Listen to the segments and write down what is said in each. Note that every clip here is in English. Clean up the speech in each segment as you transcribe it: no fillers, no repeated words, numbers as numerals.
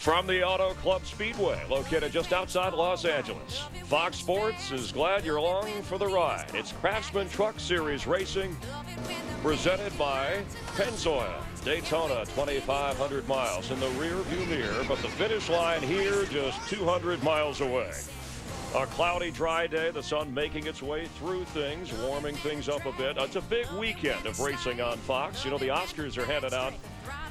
From the Auto Club Speedway, located just outside Los Angeles, Fox Sports is glad you're along for the ride. It's Craftsman Truck Series Racing, presented by Pennzoil. Daytona, 2,500 miles in the rear-view mirror, but the finish line here just 200 miles away. A cloudy, dry day, the sun making its way through things, warming things up a bit. It's a big weekend of racing on Fox. You know, the Oscars are handed out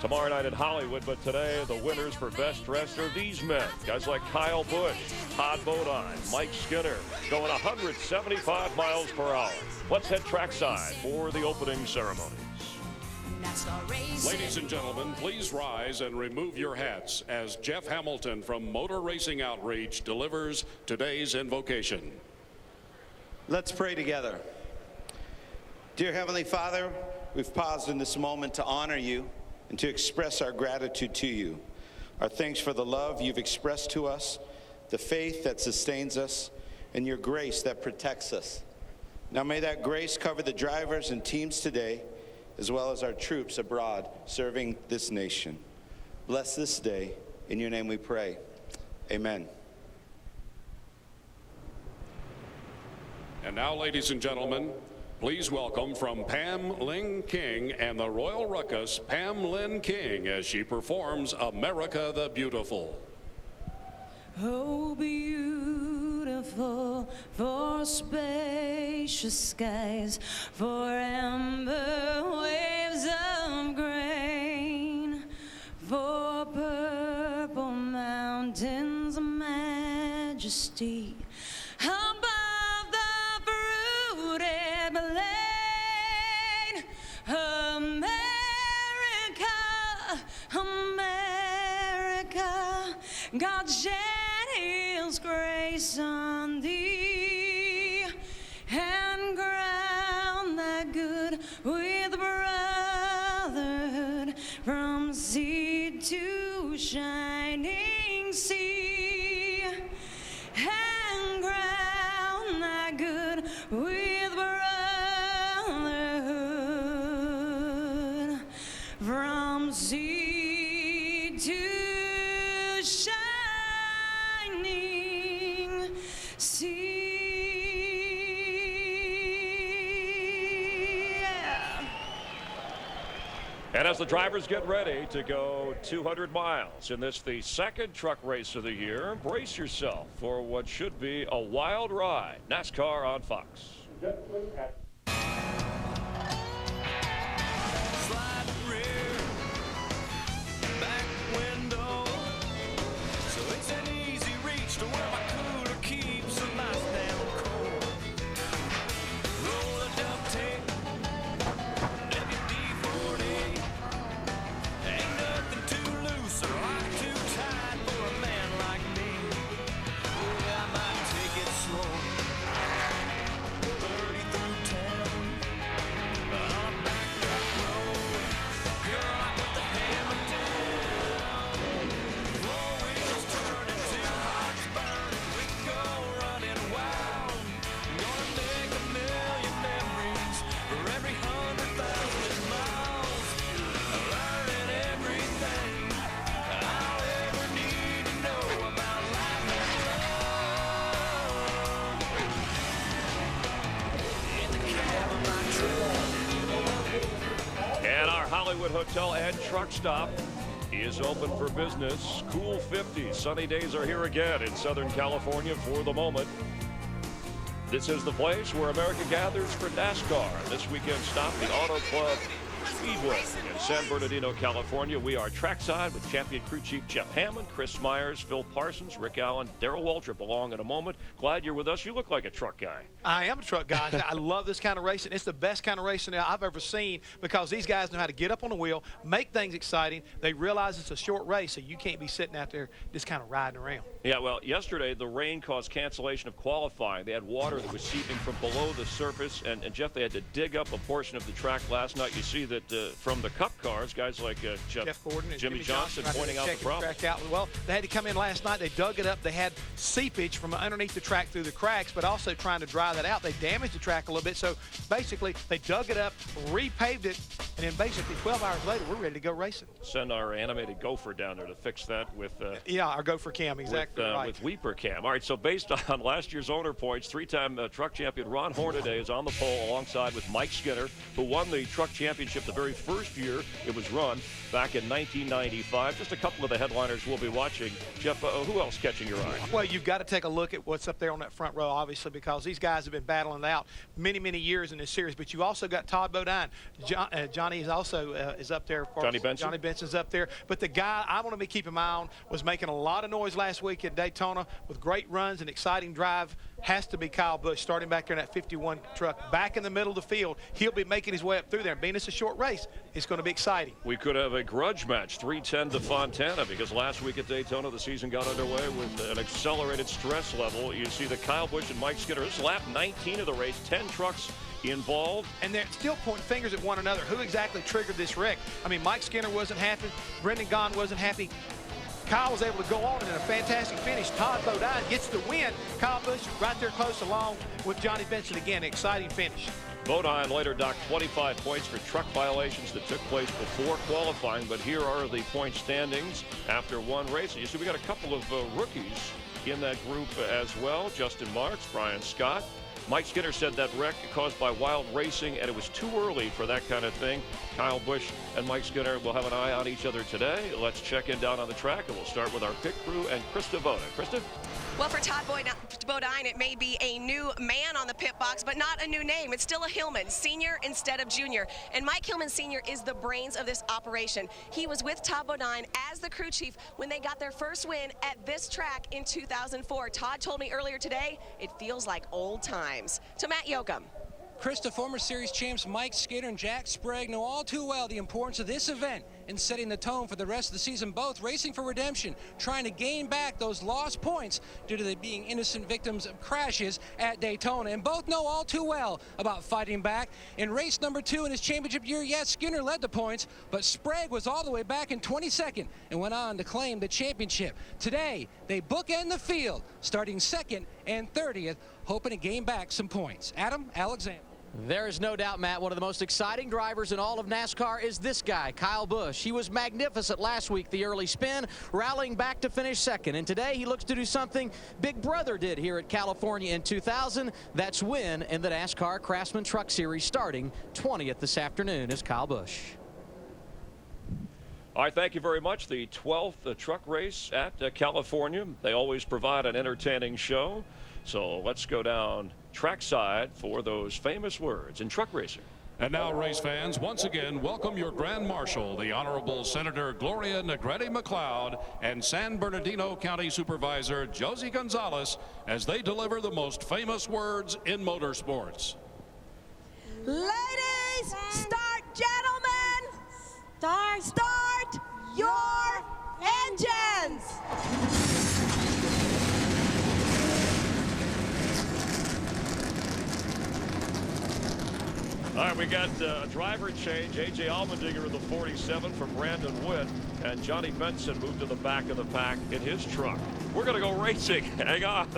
tomorrow night in Hollywood, but today the winners for Best Dressed are these men. Guys like Kyle Busch, Todd Bodine, Mike Skinner, going 175 miles per hour. Let's head trackside for the opening ceremonies. Ladies and gentlemen, please rise and remove your hats as Jeff Hamilton from Motor Racing Outreach delivers today's invocation. Let's pray together. Dear Heavenly Father, we've paused in this moment to honor you and to express our gratitude to you. Our thanks for the love you've expressed to us, the faith that sustains us, and your grace that protects us. Now may that grace cover the drivers and teams today, as well as our troops abroad serving this nation. Bless this day. In your name we pray. Amen. And now, ladies and gentlemen, please welcome from Pam Lynn King and the Royal Ruckus, Pam Lynn King, as she performs America the Beautiful. Oh, beautiful for spacious skies, for amber waves of grain, for purple mountains of majesty, above the fruited plain. America, God shed His grace on thee and crown that good with brotherhood from sea to shining sea, and crown that good with brotherhood from sea to shining sea. And as the drivers get ready to go 200 miles in this, the second truck race of the year, brace yourself for what should be a wild ride. NASCAR on Fox. Slide rear, back window, so it's an easy reach to where my cooler keeps a nice damn cold. Roll a dovetail, WD-40, ain't nothing too loose or too tight for a man like me. I might take it slow, 30 through town. On a back road, girl, I put the hammer down. Four wheels turning, two hearts burning, we go running wild. Gonna make a million memories for every 100,000 miles. Learning everything I'll ever need to know about life and love. In the cab of my truck. And our Hollywood hotel and truck stop is open for business. Cool 50s. Sunny days are here again in Southern California for the moment. This is the place where America gathers for NASCAR. This weekend stop, the Auto Club Speedway in San Bernardino, California. We are trackside with champion crew chief Jeff Hammond, Chris Myers, Phil Parsons, Rick Allen, Darrell Waltrip along in a moment. Glad you're with us. You look like a truck guy. I am a truck guy. I love this kind of racing. It's the best kind of racing I've ever seen because these guys know how to get up on the wheel, make things exciting. They realize it's a short race, so you can't be sitting out there just kind of riding around. Yeah, well, yesterday the rain caused cancellation of qualifying. They had water that was seeping from below the surface, and Jeff, they had to dig up a portion of the track last night. You see that from the Cup cars, guys like Jeff Gordon and Jimmy Johnson right pointing out the checking problem. Track out. Well, they had to come in last night. They dug it up. They had seepage from underneath the track through the cracks, but also trying to dry that out. They damaged the track a little bit. So basically, they dug it up, repaved it, and then basically 12 hours later, we're ready to go racing. Send our animated gopher down there to fix that with Yeah, our Gopher Cam, exactly right. with Weeper Cam. All right, so based on last year's owner points, three-time truck champion Ron Hornaday is on the pole alongside with Mike Skinner, who won the truck championship the very first year it was run back in 1995. Just a couple of the headliners we'll be watching. Jeff, who else catching your eye? Well, you've got to take a look at what's up there on that front row, obviously, because these guys have been battling it out many, many years in this series. But you also got Todd Bodine. Johnny is also is up there. Johnny Benson? Johnny Benson's up there. But the guy I want to be keeping my eye on was making a lot of noise last week at Daytona with great runs and exciting drive. Has to be Kyle Busch, starting back there in that 51 truck, back in the middle of the field. He'll be making his way up through there. And being it's a short race, it's going to be exciting. We could have a grudge match, 310 to Fontana, because last week at Daytona, the season got underway with an accelerated stress level. You see the Kyle Busch and Mike Skinner. This is lap 19 of the race, 10 trucks involved. And they're still pointing fingers at one another. Who exactly triggered this wreck? I mean, Mike Skinner wasn't happy. Brendan Gaughan wasn't happy. Kyle was able to go on in a fantastic finish. Todd Bodine gets the win. Kyle Busch right there close along with Johnny Benson again. Exciting finish. Bodine later docked 25 points for truck violations that took place before qualifying, but here are the point standings after one race. You see we got a couple of rookies in that group as well. Justin Marks, Brian Scott. Mike Skinner said that wreck caused by wild racing, and it was too early for that kind of thing. Kyle Busch and Mike Skinner will have an eye on each other today. Let's check in down on the track, and we'll start with our pit crew and Krista Voda. Krista? Well, for Todd Bodine, it may be a new man on the pit box, but not a new name. It's still a Hillman, senior instead of junior. And Mike Hillman Sr. is the brains of this operation. He was with Todd Bodine as the crew chief when they got their first win at this track in 2004. Todd told me earlier today, it feels like old times. To Matt Yoakum. Krista, former series champs Mike Skinner and Jack Sprague know all too well the importance of this event in setting the tone for the rest of the season, both racing for redemption, trying to gain back those lost points due to them being innocent victims of crashes at Daytona, and both know all too well about fighting back. In race number 2 in his championship year, yes, Skinner led the points, but Sprague was all the way back in 22nd and went on to claim the championship. Today, they bookend the field, starting 2nd and 30th, hoping to gain back some points. Adam Alexander. There is no doubt, Matt, one of the most exciting drivers in all of NASCAR is this guy, Kyle Busch. He was magnificent last week, the early spin, rallying back to finish 2nd. And today he looks to do something Big Brother did here at California in 2000. That's win in the NASCAR Craftsman Truck Series starting 20th this afternoon is Kyle Busch. All right, thank you very much. The 12th truck race at California. They always provide an entertaining show. So let's go down trackside for those famous words in truck racing. And now, race fans, once again, welcome your Grand Marshal, the Honorable Senator Gloria Negrete-McLeod, and San Bernardino County Supervisor Josie Gonzalez as they deliver the most famous words in motorsports. Ladies, start, gentlemen. Start your engines. All right, we got a driver change. A.J. Allmendinger in the 47 from Brandon Witt, and Johnny Benson moved to the back of the pack in his truck. We're going to go racing. Hang on.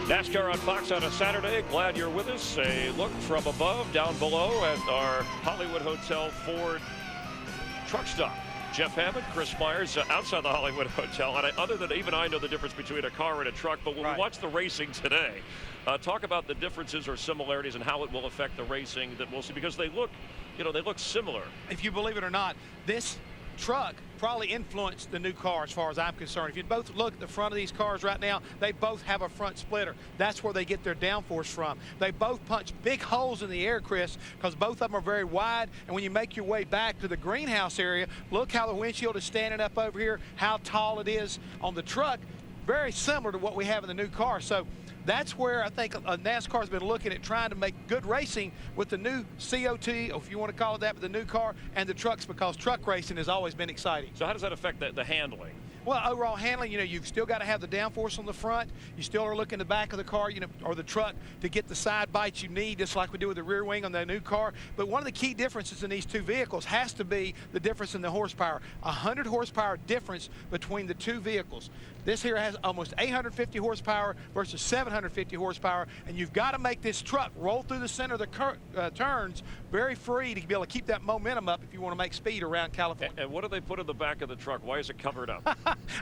NASCAR on Fox on a Saturday. Glad you're with us. A look from above, down below at our Hollywood Hotel Ford truck stop. Jeff Hammond, Chris Myers outside the Hollywood Hotel. And other than even I know the difference between a car and a truck, but when we watch the racing today, talk about the differences or similarities and how it will affect the racing that we'll see, because they look, they look similar. If you believe it or not, this truck probably influenced the new car as far as I'm concerned. If you both look at the front of these cars right now, they both have a front splitter. That's where they get their downforce from. They both punch big holes in the air, Chris, because both of them are very wide. And when you make your way back to the greenhouse area, look how the windshield is standing up over here, how tall it is on the truck. Very similar to what we have in the new car. So that's where I think NASCAR has been looking at trying to make good racing with the new COT, or if you want to call it that, with the new car and the trucks, because truck racing has always been exciting. So how does that affect the handling? Well, overall handling, you've still got to have the downforce on the front. You still are looking at the back of the car, or the truck, to get the side bites you need, just like we do with the rear wing on the new car. But one of the key differences in these two vehicles has to be the difference in the horsepower. 100 horsepower difference between the two vehicles. This here has almost 850 horsepower versus 750 horsepower, and you've got to make this truck roll through the center of the turns very free to be able to keep that momentum up if you want to make speed around California. And what do they put in the back of the truck? Why is it covered up?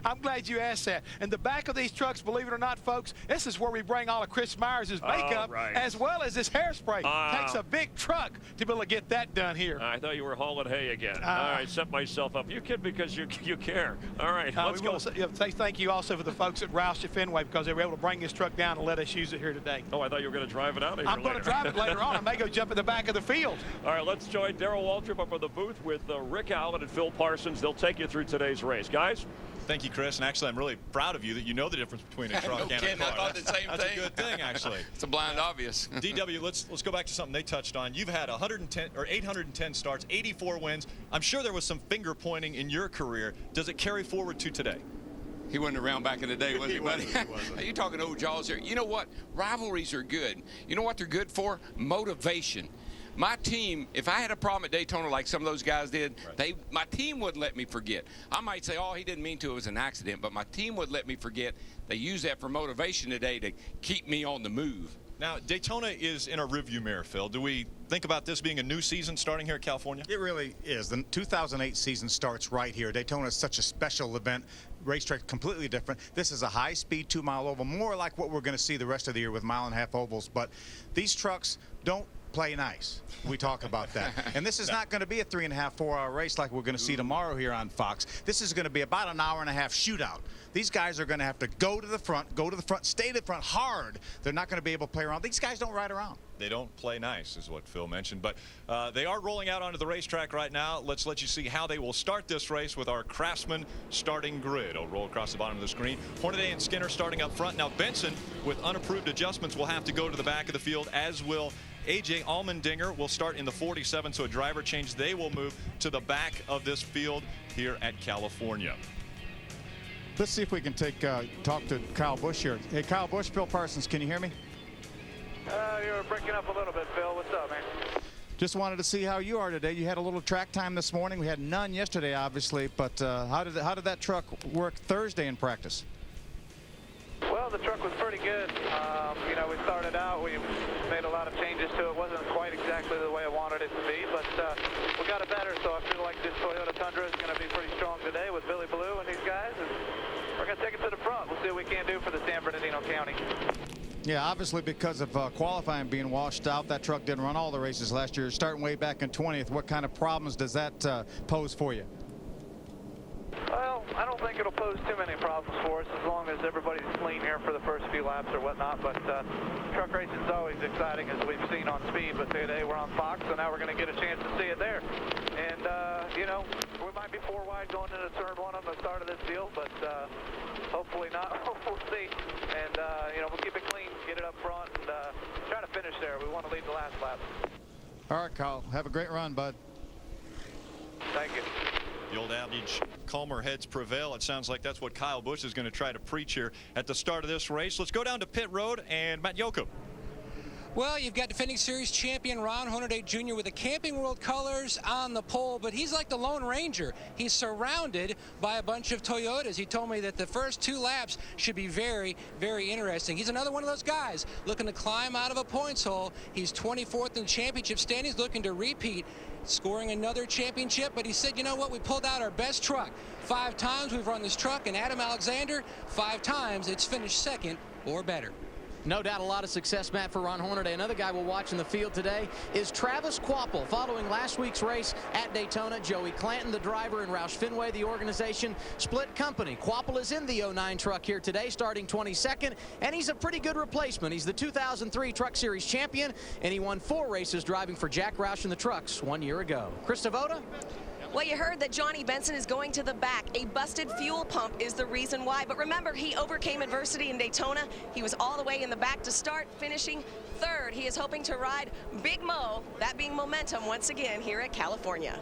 I'm glad you asked that. In the back of these trucks, believe it or not, folks, this is where we bring all of Chris Myers' makeup, as well as this hairspray. Takes a big truck to be able to get that done here. I thought you were hauling hay again. All right, set myself up. You kid because you care. All right, let's go. Say thank you also for the folks at Roush at Fenway, because they were able to bring this truck down and let us use it here today. Oh, I thought you were going to drive it out here. I'm going to drive it later on. I may go jump in the back of the field. All right, let's join Darrell Waltrip up on the booth with Rick Allen and Phil Parsons. They'll take you through today's race. Guys? Thank you, Chris. And actually, I'm really proud of you that you know the difference between a truck and a car. I thought the same That's thing. a good thing, actually. It's a blind obvious. DW, let's go back to something they touched on. You've had 810 starts, 84 wins. I'm sure there was some finger pointing in your career. Does it carry forward to today? He wasn't around back in the day, was he, buddy? Are you talking old Jaws here? You know what? Rivalries are good. You know what they're good for? Motivation. My team, if I had a problem at Daytona like some of those guys did, my team wouldn't let me forget. I might say, oh, he didn't mean to, it was an accident, but my team would let me forget. They use that for motivation today to keep me on the move. Now, Daytona is in a rearview mirror, Phil. Do we think about this being a new season starting here at California? It really is. The 2008 season starts right here. Daytona is such a special event. Racetrack completely different. This is a high-speed 2-mile oval, more like what we're going to see the rest of the year with mile-and-a-half ovals. But these trucks don't play nice. We talk about that. And this is not going to be a 3.5, 4-hour race like we're going to see tomorrow here on Fox. This is going to be about an hour-and-a-half shootout. These guys are going to have to go to the front, stay to the front hard. They're not going to be able to play around. These guys don't ride around. They don't play nice, is what Phil mentioned. But they are rolling out onto the racetrack right now. Let's let you see how they will start this race with our Craftsman starting grid. I'll roll across the bottom of the screen. Hornaday and Skinner starting up front. Now Benson, with unapproved adjustments, will have to go to the back of the field, as will A.J. Allmendinger. Will start in the 47, so a driver change. They will move to the back of this field here at California. Let's see if we can talk to Kyle Busch here. Hey, Kyle Busch, Phil Parsons, can you hear me? You're breaking up a little bit, Phil. What's up, man? Just wanted to see how you are today. You had a little track time this morning. We had none yesterday, obviously, but how did that truck work Thursday in practice? Well, the truck was pretty good. We started out, we made a lot of changes to it. Wasn't quite exactly the way I wanted it to be, but we got it better. So I feel like this Toyota Tundra is going to be pretty strong today with Billy Blue and these guys. And we're going to take it to the front. We'll see what we can do for the San Bernardino County. Yeah, obviously because of qualifying being washed out, that truck didn't run all the races last year. Starting way back in 20th, what kind of problems does that pose for you? Well, I don't think it'll pose too many problems for us as long as everybody's clean here for the first few laps or whatnot. But truck racing is always exciting, as we've seen on Speed. But today we're on Fox, so now we're going to get a chance to see it there. And, we might be 4 wide going into turn 1 on the start of this field, but hopefully not. We'll see. And, we'll keep it clean, get it up front, and try to finish there. We want to lead the last lap. All right, Kyle. Have a great run, bud. Thank you. The old adage, calmer heads prevail. It sounds like that's what Kyle Busch is going to try to preach here at the start of this race. Let's go down to pit road and Matt Yocum. Well, you've got defending series champion Ron Hornaday Jr. with the Camping World colors on the pole, but he's like the Lone Ranger. He's surrounded by a bunch of Toyotas. He told me that the first 2 laps should be very, very interesting. He's another one of those guys looking to climb out of a points hole. He's 24th in championship standings, looking to repeat, scoring another championship. But he said, you know what, we pulled out our best truck. 5 times we've run this truck, and Adam Alexander, 5 times it's finished second or better. No doubt a lot of success, Matt, for Ron Hornaday. Another guy we'll watch in the field today is Travis Kvapil. Following last week's race at Daytona, Joey Clanton, the driver, and Roush Fenway, the organization, split company. Kvapil is in the 09 truck here today, starting 22nd, and he's a pretty good replacement. He's the 2003 Truck Series champion, and he won 4 races driving for Jack Roush in the trucks 1 year ago. Chris Devoda? Well, you heard that Johnny Benson is going to the back. A busted fuel pump is the reason why. But remember, he overcame adversity in Daytona. He was all the way in the back to start, finishing 3rd. He is hoping to ride Big Mo, that being momentum once again here at California.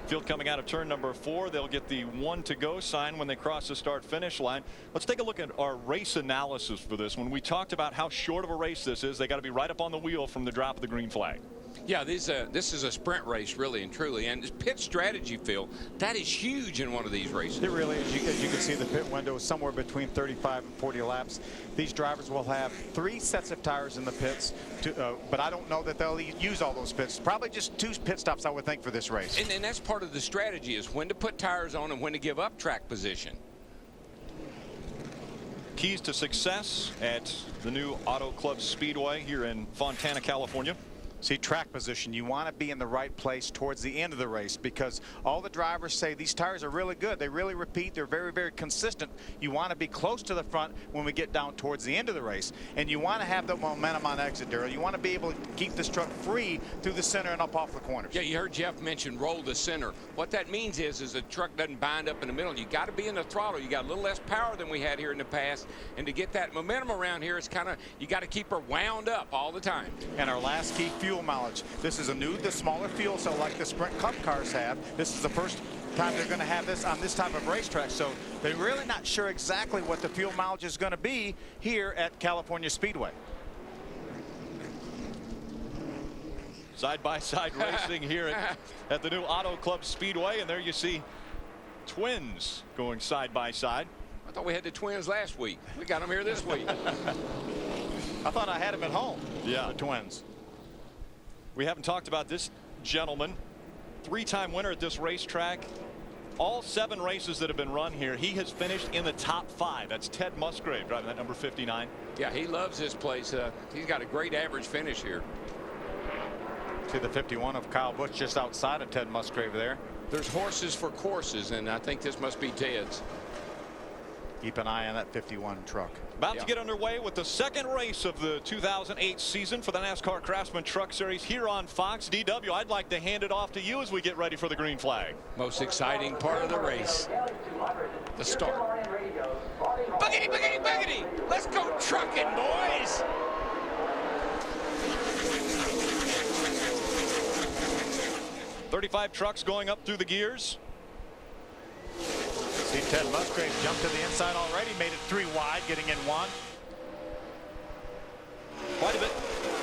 Field coming out of turn number 4. They'll get the 1 to go sign when they cross the start-finish line. Let's take a look at our race analysis for this. When we talked about how short of a race this is, they got to be right up on the wheel from the drop of the green flag. Yeah, this is a sprint race, really and truly. And this pit strategy, Phil, that is huge in one of these races. It really is. As you can see, the pit window is somewhere between 35 and 40 laps. These drivers will have 3 sets of tires in the pits, but I don't know that they'll use all those pits. Probably just 2 pit stops, I would think, for this race. And that's part of the strategy, is when to put tires on and when to give up track position. Keys to success at the new Auto Club Speedway here in Fontana, California. See, track position, you want to be in the right place towards the end of the race, because all the drivers say these tires are really good. They really repeat. They're very, very consistent. You want to be close to the front when we get down towards the end of the race, and you want to have the momentum on exit, Darrell. You want to be able to keep this truck free through the center and up off the corners. Yeah, you heard Jeff mention roll the center. What that means is the truck doesn't bind up in the middle. You got to be in the throttle. You got a little less power than we had here in the past, and to get that momentum around here, it's kind of, you got to keep her wound up all the time. And our last key, fuel mileage. This is the smaller fuel cell like the Sprint Cup cars have. This is the first time they're going to have this on this type of racetrack, so they're really not sure exactly what the fuel mileage is going to be here at California Speedway. Side-by-side racing here at the new Auto Club Speedway, and there you see twins going side-by-side. I thought we had the twins last week. We got them here this week. I thought I had them at home. Yeah, the twins. We haven't talked about this gentleman, 3-time winner at this racetrack. All 7 races that have been run here, he has finished in the top 5. That's Ted Musgrave driving that number 59. Yeah, he loves this place. He's got a great average finish here. To the 51 of Kyle Busch just outside of Ted Musgrave there. There's horses for courses, and I think this must be Ted's. Keep an eye on that 51 truck. About to get underway with the 2nd race of the 2008 season for the NASCAR Craftsman Truck Series here on Fox. DW, I'd like to hand it off to you as we get ready for the green flag. Most exciting part of the race, the start. Boogity, boogity, boogity! Let's go trucking, boys! .35 trucks going up through the gears. See Ted Musgrave jump to the inside already, made it 3 wide, getting in 1. Quite a bit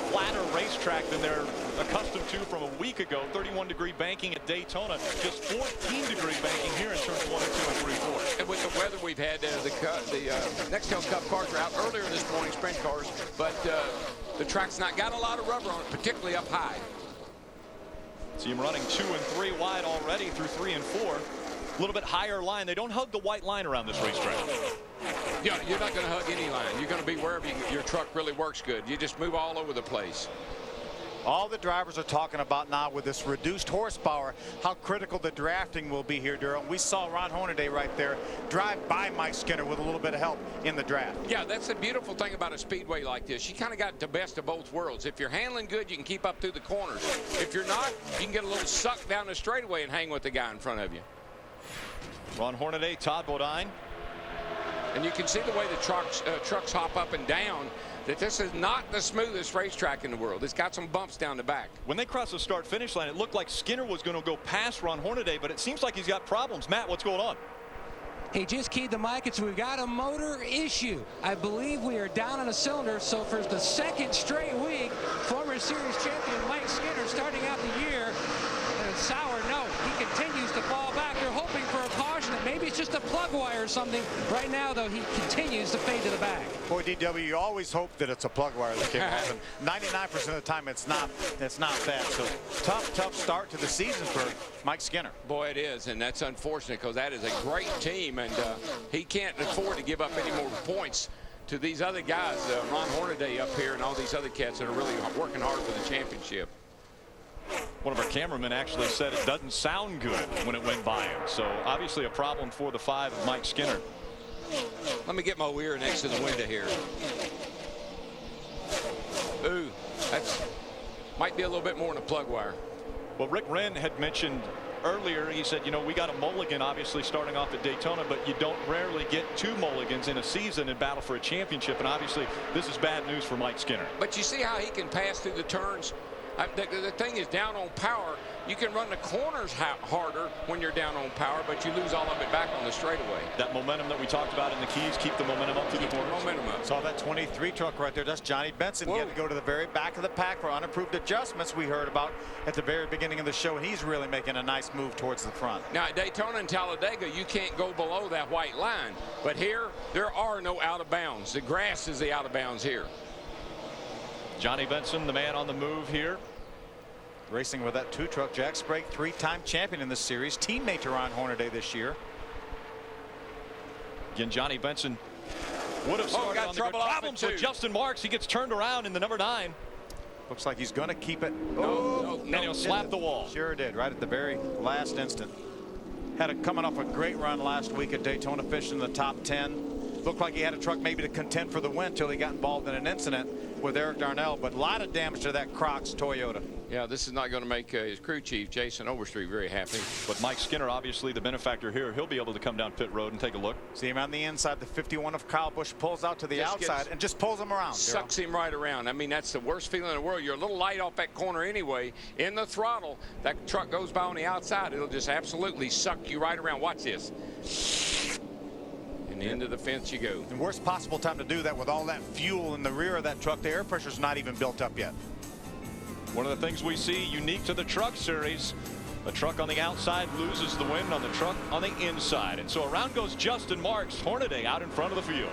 flatter racetrack than they're accustomed to from a week ago. 31-degree banking at Daytona, just 14-degree banking here in turns 1 and 2 and 3, 4. And with the weather we've had, the Nextel Cup cars are out earlier this morning, sprint cars, but the track's not got a lot of rubber on it, particularly up high. See him running 2 and 3 wide already through 3 and 4. A little bit higher line. They don't hug the white line around this racetrack. Yeah, you're not going to hug any line. You're going to be wherever your truck really works good. You just move all over the place. All the drivers are talking about now with this reduced horsepower, how critical the drafting will be here, Darrell. We saw Ron Hornaday right there drive by Mike Skinner with a little bit of help in the draft. Yeah, that's the beautiful thing about a speedway like this. You kind of got the best of both worlds. If you're handling good, you can keep up through the corners. If you're not, you can get a little sucked down the straightaway and hang with the guy in front of you. Ron Hornaday, Todd Bodine. And you can see the way the trucks hop up and down, that this is not the smoothest racetrack in the world. It's got some bumps down the back. When they crossed the start-finish line, it looked like Skinner was going to go past Ron Hornaday, but it seems like he's got problems. Matt, what's going on? He just keyed the mic, and so we've got a motor issue. I believe we are down on a cylinder, so for the 2nd straight week, former series champion Mike Skinner starting out the year on a sour note. He continues to fall back. They're hoping for a caution. Maybe it's just a plug wire or something. Right now, though, he continues to fade to the back. Boy, DW, you always hope that it's a plug wire that came off, and 99% of the time it's not that. So tough start to the season for Mike Skinner. Boy, it is, and that's unfortunate because that is a great team, and he can't afford to give up any more points to these other guys, Ron Hornaday up here and all these other cats that are really working hard for the championship. One of our cameramen actually said it doesn't sound good when it went by him. So obviously a problem for the 5 of Mike Skinner. Let me get my ear next to the window here. Ooh, that's might be a little bit more than a plug wire. Well, Rick Wren had mentioned earlier, he said, you know, we got a mulligan obviously starting off at Daytona, but you don't rarely get 2 mulligans in a season and battle for a championship. And obviously this is bad news for Mike Skinner. But you see how he can pass through the turns. The thing is, down on power, you can run the corners harder when you're down on power, but you lose all of it back on the straightaway. That momentum that we talked about in the Keys, keep the momentum up to the corners. Momentum up. Saw that 23 truck right there. That's Johnny Benson. He had to go to the very back of the pack for unapproved adjustments we heard about at the very beginning of the show. And he's really making a nice move towards the front. Now, at Daytona and Talladega, you can't go below that white line. But here, there are no out of bounds. The grass is the out of bounds here. Johnny Benson, the man on the move here. Racing with that 2 truck. Jack Sprague, 3-time champion in this series. Teammate to Ron Hornaday this year. Again, Johnny Benson would have started on the grid. Problems with Justin Marks. He gets turned around in the number 9. Looks like he's going to keep it. And he'll slap the wall. Sure did, right at the very last instant. Had it coming off a great run last week at Daytona, finishing in the top 10. Looked like he had a truck maybe to contend for the win until he got involved in an incident with Eric Darnell, but a lot of damage to that Crocs Toyota. Yeah, this is not going to make his crew chief, Jason Overstreet, very happy. But Mike Skinner, obviously the benefactor here, he'll be able to come down pit road and take a look. See him on the inside. The 51 of Kyle Busch pulls out to the outside and just pulls him around. Sucks him right around. I mean, that's the worst feeling in the world. You're a little light off that corner anyway. In the throttle, that truck goes by on the outside. It'll just absolutely suck you right around. Watch this. And into the fence you go. And worst possible time to do that with all that fuel in the rear of that truck. The air pressure's not even built up yet. One of the things we see unique to the Truck Series, the truck on the outside loses the wind on the truck on the inside. And so around goes Justin Marks. Hornaday out in front of the field.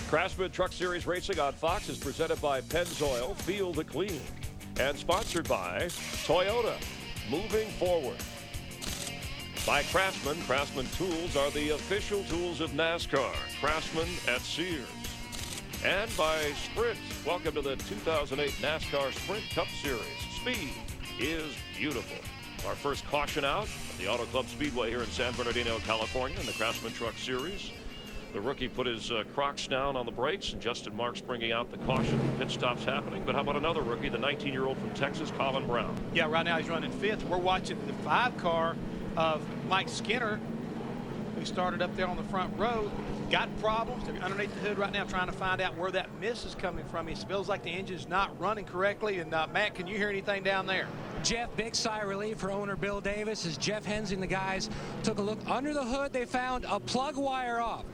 Craftsman Truck Series Racing on Fox is presented by Pennzoil, Feel the Clean, and sponsored by Toyota, moving forward. By Craftsman. Craftsman tools are the official tools of NASCAR. Craftsman at Sears. And by Sprint. Welcome to the 2008 NASCAR Sprint Cup Series. Speed is beautiful. Our first caution out at the Auto Club Speedway here in San Bernardino, California in the Craftsman Truck Series. The rookie put his Crocs down on the brakes, and Justin Marks bringing out the caution. Pit stops happening. But how about another rookie, the 19-year-old from Texas, Colin Brown? Yeah, right now he's running 5th. We're watching the 5 car of Mike Skinner, who started up there on the front row. Got problems. They're underneath the hood right now trying to find out where that miss is coming from. He feels like the engine's not running correctly. And Matt, can you hear anything down there? Jeff, big sigh of relief for owner Bill Davis as Jeff Hensing and the guys took a look under the hood. They found a plug wire off.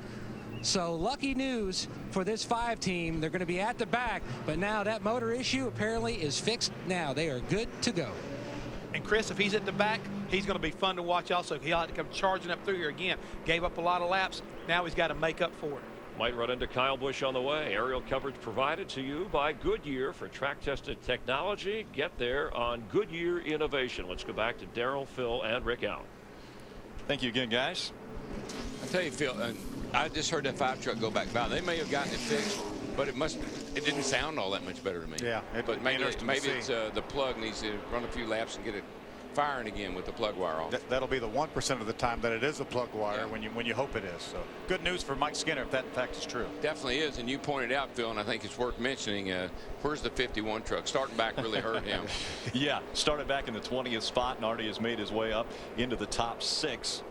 So lucky news for this 5 team. They're going to be at the back, but now that motor issue apparently is fixed now. They are good to go. And Chris, if he's at the back, he's going to be fun to watch also. He'll have to come charging up through here again. Gave up a lot of laps. Now he's got to make up for it. Might run into Kyle Busch on the way. Aerial coverage provided to you by Goodyear for track-tested technology. Get there on Goodyear Innovation. Let's go back to Darrell, Phil, and Rick Allen. Thank you again, guys. I tell you, Phil, I just heard that 5 truck go back by. They may have gotten it fixed, but it didn't sound all that much better to me. Yeah, but maybe it's the plug needs to run a few laps and get it firing again with the plug wire off. That'll be the 1% of the time that it is a plug wire when you hope it is. So good news for Mike Skinner if that in fact is true. Definitely is, and you pointed out, Phil, and I think it's worth mentioning. Where's the 51 truck? Starting back really hurt him. Yeah, started back in the 20th spot and already has made his way up into the top 6.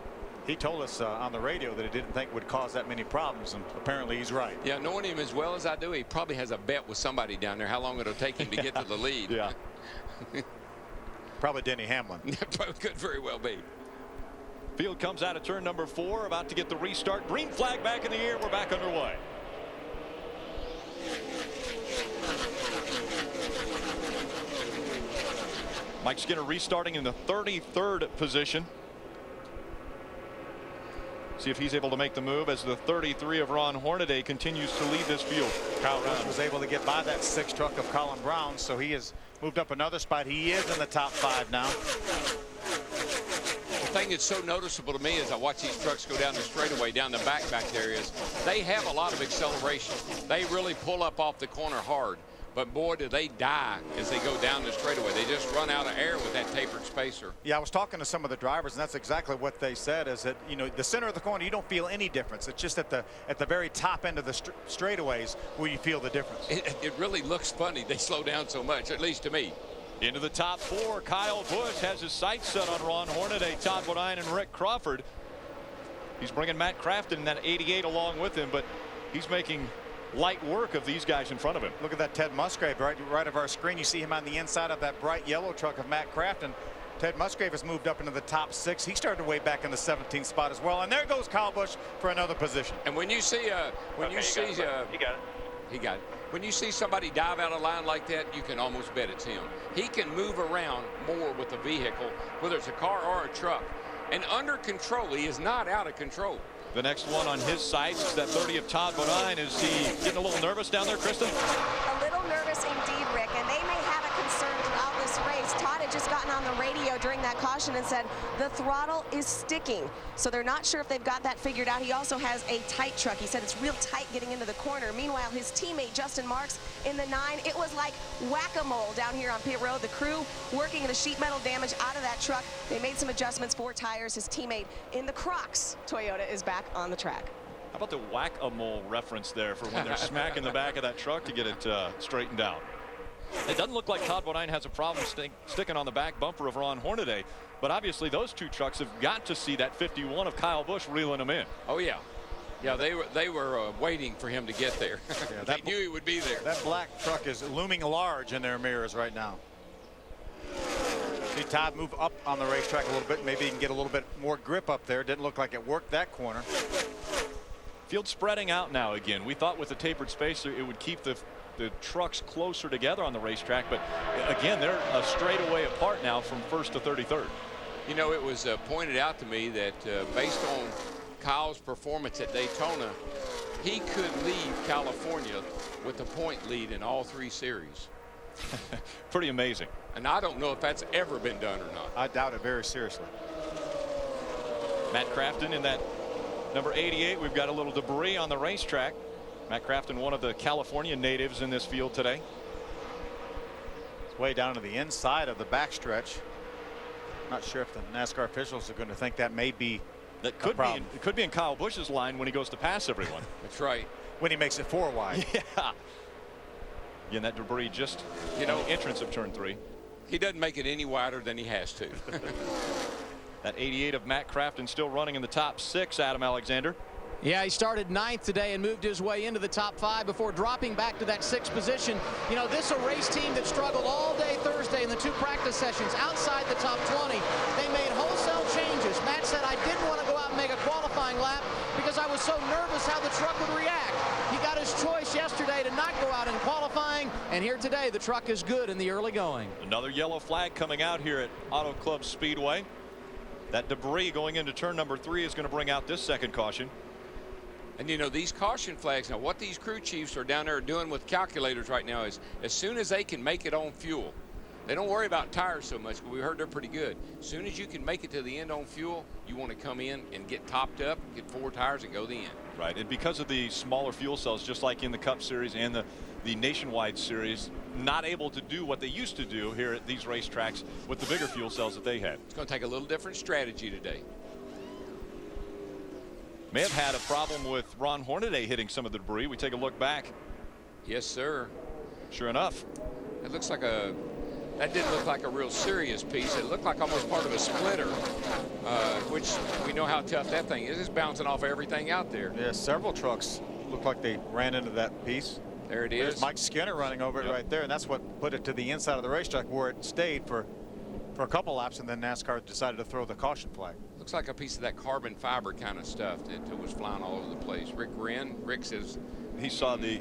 He told us on the radio that he didn't think would cause that many problems, and apparently he's right. Yeah, knowing him as well as I do, he probably has a bet with somebody down there how long it'll take him to get to the lead. Yeah. Probably Denny Hamlin. Could very well be. Field comes out of turn number 4, about to get the restart. Green flag back in the air. We're back underway. Mike Skinner restarting in the 33rd position. See if he's able to make the move as the 33 of Ron Hornaday continues to lead this field. Kyle Busch was able to get by that 6 truck of Colin Brown, so he has moved up another spot. He is in the top 5 now. thing that's so noticeable to me as I watch these trucks go down the straightaway, down the back there, is they have a lot of acceleration. They really pull up off the corner hard. But boy, do they die as they go down the straightaway. They just run out of air with that tapered spacer. Yeah, I was talking to some of the drivers, and that's exactly what they said, is that, you know, the center of the corner, you don't feel any difference. It's just at the very top end of the straightaways where you feel the difference. It really looks funny. They slow down so much, at least to me. Into the top 4, Kyle Busch has his sights set on Ron Hornaday, Todd Bodine, and Rick Crawford. He's bringing Matt Crafton in that 88 along with him, but he's making light work of these guys in front of him. Look at that Ted Musgrave right of our screen. You see him on the inside of that bright yellow truck of Matt Crafton. Ted Musgrave has moved up into the top 6. He started way back in the 17th spot as well. And there goes Kyle Busch for another position. And when you see he got it. When you see somebody dive out of line like that, you can almost bet it's him. He can move around more with the vehicle, whether it's a car or a truck. And under control, he is not out of control. The next one on his sights is that 30 of Todd Bodine. Is he getting a little nervous down there, Kristen? A little nervous indeed, Rick, and they may have a concern throughout this race. Todd had just gotten on the radio during that caution and said the throttle is sticking, so they're not sure if they've got that figured out. He also has a tight truck. He said it's real tight getting into the corner. Meanwhile, his teammate Justin Marks in the 9, it was like whack-a-mole down here on pit road. The crew working the sheet metal damage out of that truck. They made some adjustments for tires. His teammate in the Crocs Toyota is back on the track. How about the whack-a-mole reference there for when they're smacking the back of that truck to get it straightened out? It doesn't look like Todd Bodine has a problem sticking on the back bumper of Ron Hornaday, but obviously those two trucks have got to see that 51 of Kyle Busch reeling them in. Oh yeah. Yeah, they were waiting for him to get there. Yeah, they knew he would be there. That black truck is looming large in their mirrors right now. See Todd move up on the racetrack a little bit. Maybe he can get a little bit more grip up there. Didn't look like it worked that corner. Field spreading out now again. We thought with the tapered spacer it would keep the trucks closer together on the racetrack, but again they're a straightaway apart now from 1st to 33rd. You know, it was pointed out to me that based on Kyle's performance at Daytona, he could leave California with a point lead in all 3 series. Pretty amazing. And I don't know if that's ever been done or not. I doubt it very seriously. Matt Crafton in that number 88. We've got a little debris on the racetrack. Matt Crafton, one of the California natives in this field today. It's way down to the inside of the backstretch. Not sure if the NASCAR officials are going to think that may be that could be it could be in Kyle Busch's line when he goes to pass everyone. That's right. When he makes it 4 wide. Yeah. And that debris just, you know, entrance of turn 3. He doesn't make it any wider than he has to. That 88 of Matt Crafton still running in the top 6, Adam Alexander. Yeah, he started 9th today and moved his way into the top 5 before dropping back to that 6th position. You know, this is a race team that struggled all day Thursday in the 2 practice sessions outside the top 20. They made wholesale changes. Matt said, I didn't want to go out and make a qualifying lap because I was so nervous how the truck would react. He got his choice yesterday to not go out in qualifying, and here today the truck is good in the early going. Another yellow flag coming out here at Auto Club Speedway. That debris going into turn number 3 is going to bring out this second caution. And you know, these caution flags, now what these crew chiefs are down there doing with calculators right now is as soon as they can make it on fuel, they don't worry about tires so much, but we heard they're pretty good. As soon as you can make it to the end on fuel, you want to come in and get topped up, get 4 tires and go to the end. Right, and because of the smaller fuel cells, just like in the Cup Series and the Nationwide Series, not able to do what they used to do here at these racetracks with the bigger fuel cells that they had. It's going to take a little different strategy today. May have had a problem with Ron Hornaday hitting some of the debris. We take a look back. Yes, sir. Sure enough. It looks like that didn't look like a real serious piece. It looked like almost part of a splitter, which we know how tough that thing is. It's bouncing off everything out there. Yeah, several trucks look like they ran into that piece. There it There's is. Mike Skinner running over it right there, and that's what put it to the inside of the racetrack where it stayed for a couple laps, and then NASCAR decided to throw the caution flag. Looks like a piece of that carbon fiber kind of stuff that was flying all over the place. Rick says he saw that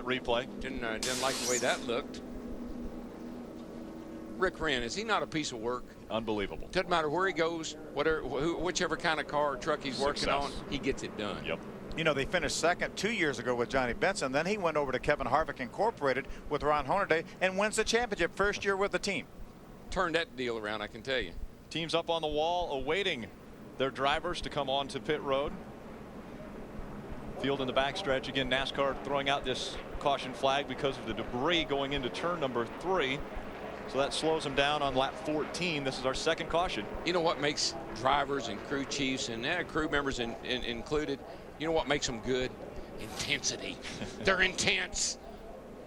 replay. Didn't like the way that looked. Rick Wren, is he not a piece of work? Unbelievable. Doesn't matter where he goes, whichever kind of car or truck he's working on, he gets it done. Yep. You know, they finished second 2 years ago with Johnny Benson. Then he went over to Kevin Harvick Incorporated with Ron Hornaday and wins the championship first year with the team. Turned that deal around, I can tell you. Teams up on the wall awaiting their drivers to come onto pit road. Field in the backstretch. Again, NASCAR throwing out this caution flag because of the debris going into turn number 3. So that slows them down on lap 14. This is our second caution. You know what makes drivers and crew chiefs and crew members included, you know what makes them good? Intensity. They're intense.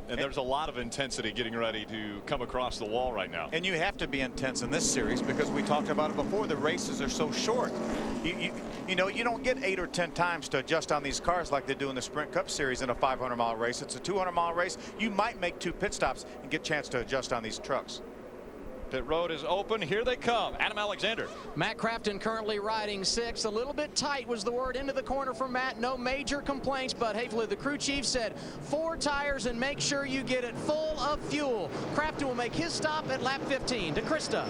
And there's a lot of intensity getting ready to come across the wall right now. And you have to be intense in this series because we talked about it before. The races are so short. You know, you don't get 8 or 10 times to adjust on these cars like they do in the Sprint Cup Series in a 500-mile race. It's a 200-mile race. You might make 2 pit stops and get a chance to adjust on these trucks. Pit road is open. Here they come. Adam Alexander. Matt Crafton currently riding 6th. A little bit tight was the word into the corner from Matt. No major complaints, but hopefully the crew chief said 4 tires and make sure you get it full of fuel. Crafton will make his stop at lap 15. To Krista.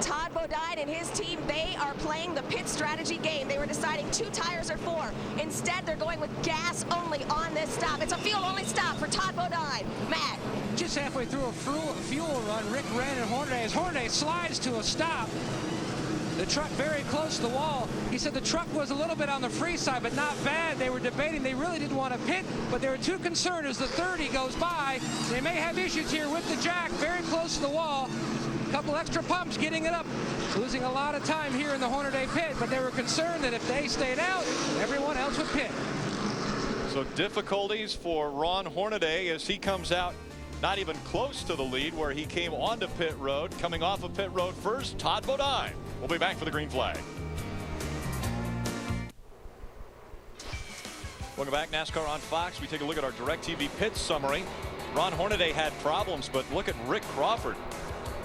Todd Bodine and his team, they are playing the pit strategy game. They were deciding 2 tires or 4. Instead, they're going with gas only on this stop. It's a fuel only stop for Todd Bodine. Matt. Just halfway through a fuel run, Rick Wren and Hornaday, as Hornaday slides to a stop. The truck very close to the wall. He said the truck was a little bit on the free side, but not bad. They were debating. They really didn't want to pit, but they were too concerned as the 30 goes by. They may have issues here with the jack, very close to the wall. A couple extra pumps getting it up. Losing a lot of time here in the Hornaday pit, but they were concerned that if they stayed out, everyone else would pit. So difficulties for Ron Hornaday as he comes out not even close to the lead where he came onto pit road. Coming off of pit road first, Todd Bodine. We'll be back for the green flag. Welcome back, NASCAR on Fox. We take a look at our DirecTV pit summary. Ron Hornaday had problems, but look at Rick Crawford.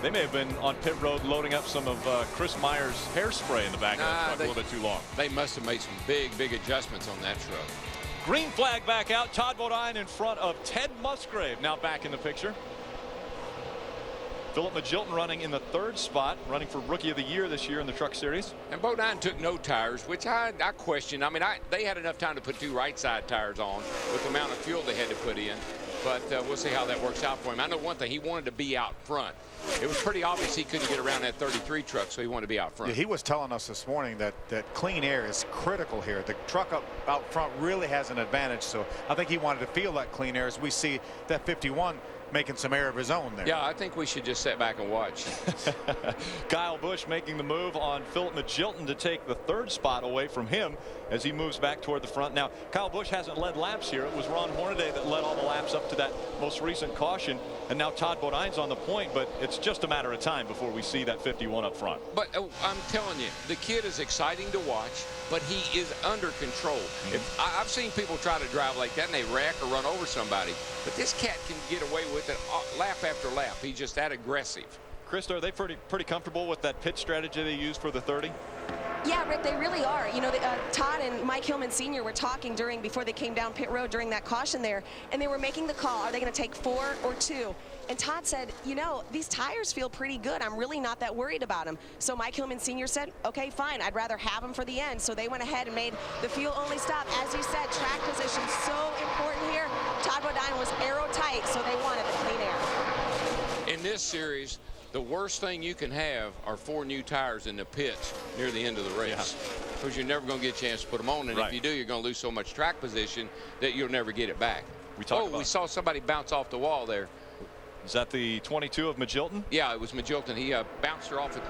They may have been on pit road loading up some of Chris Meyer's hairspray in the back of the truck a little bit too long. They must have made some big adjustments on that truck. Green flag back out. Todd Bodine in front of Ted Musgrave now back in the picture. Philip Magilton running in the 3rd spot, running for Rookie of the Year this year in the Truck Series. And Bodine took no tires, which I question. I mean, they had enough time to put 2 right side tires on with the amount of fuel they had to put in. But we'll see how that works out for him. I know one thing, he wanted to be out front. It was pretty obvious he couldn't get around that 33 truck, so he wanted to be out front. Yeah, he was telling us this morning that clean air is critical here. The truck out front really has an advantage, so I think he wanted to feel that clean air as we see that 51 making some air of his own there. Yeah, I think we should just sit back and watch. Kyle Busch making the move on Philip Magilton to take the 3rd spot away from him as he moves back toward the front. Now, Kyle Busch hasn't led laps here. It was Ron Hornaday that led all the laps up to that most recent caution. And now Todd Bodine's on the point, but it's just a matter of time before we see that 51 up front. But I'm telling you, the kid is exciting to watch, but he is under control. I've seen people try to drive like that and they wreck or run over somebody, but this cat can get away with it lap after lap. He's just that aggressive. Krista, are they pretty comfortable with that pit strategy they used for the 30? Yeah, Rick, they really are. You know, Todd and Mike Hillman Sr. were talking before they came down pit road during that caution there, and they were making the call. Are they going to take 4 or 2? And Todd said, you know, these tires feel pretty good. I'm really not that worried about them. So Mike Hillman Sr. said, okay, fine. I'd rather have them for the end. So they went ahead and made the fuel-only stop. As you said, track position so important here. Todd Bodine was aero-tight, so they wanted the clean air. In this series, the worst thing you can have are 4 new tires in the pits near the end of the race, because you're never going to get a chance to put them on, and if you do, you're going to lose so much track position that you'll never get it back. We saw somebody bounce off the wall there. Is that the 22 of Magilton? Yeah, it was Magilton. He bounced her off the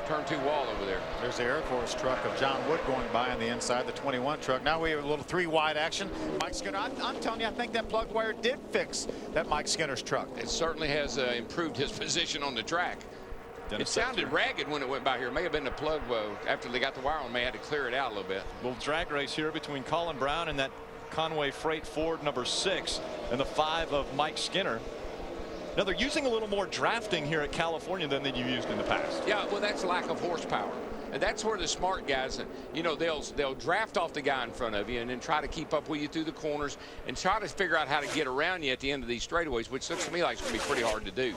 turn 2 wall over there. There's the Air Force truck of John Wood going by on the inside, the 21 truck. Now we have a little 3-wide action. Mike Skinner, I'm telling you, I think that plug wire did fix that Mike Skinner's truck. It certainly has improved his position on the track. It sounded ragged when it went by here. It may have been the plug after they got the wire on. May have had to clear it out a little bit. Little drag race here between Colin Brown and that Conway Freight Ford number 6 and the 5 of Mike Skinner. Now they're using a little more drafting here at California than you've used in the past. Yeah, well, that's lack of horsepower. And that's where the smart guys, you know, they'll draft off the guy in front of you and then try to keep up with you through the corners and try to figure out how to get around you at the end of these straightaways, which looks to me like it's going to be pretty hard to do.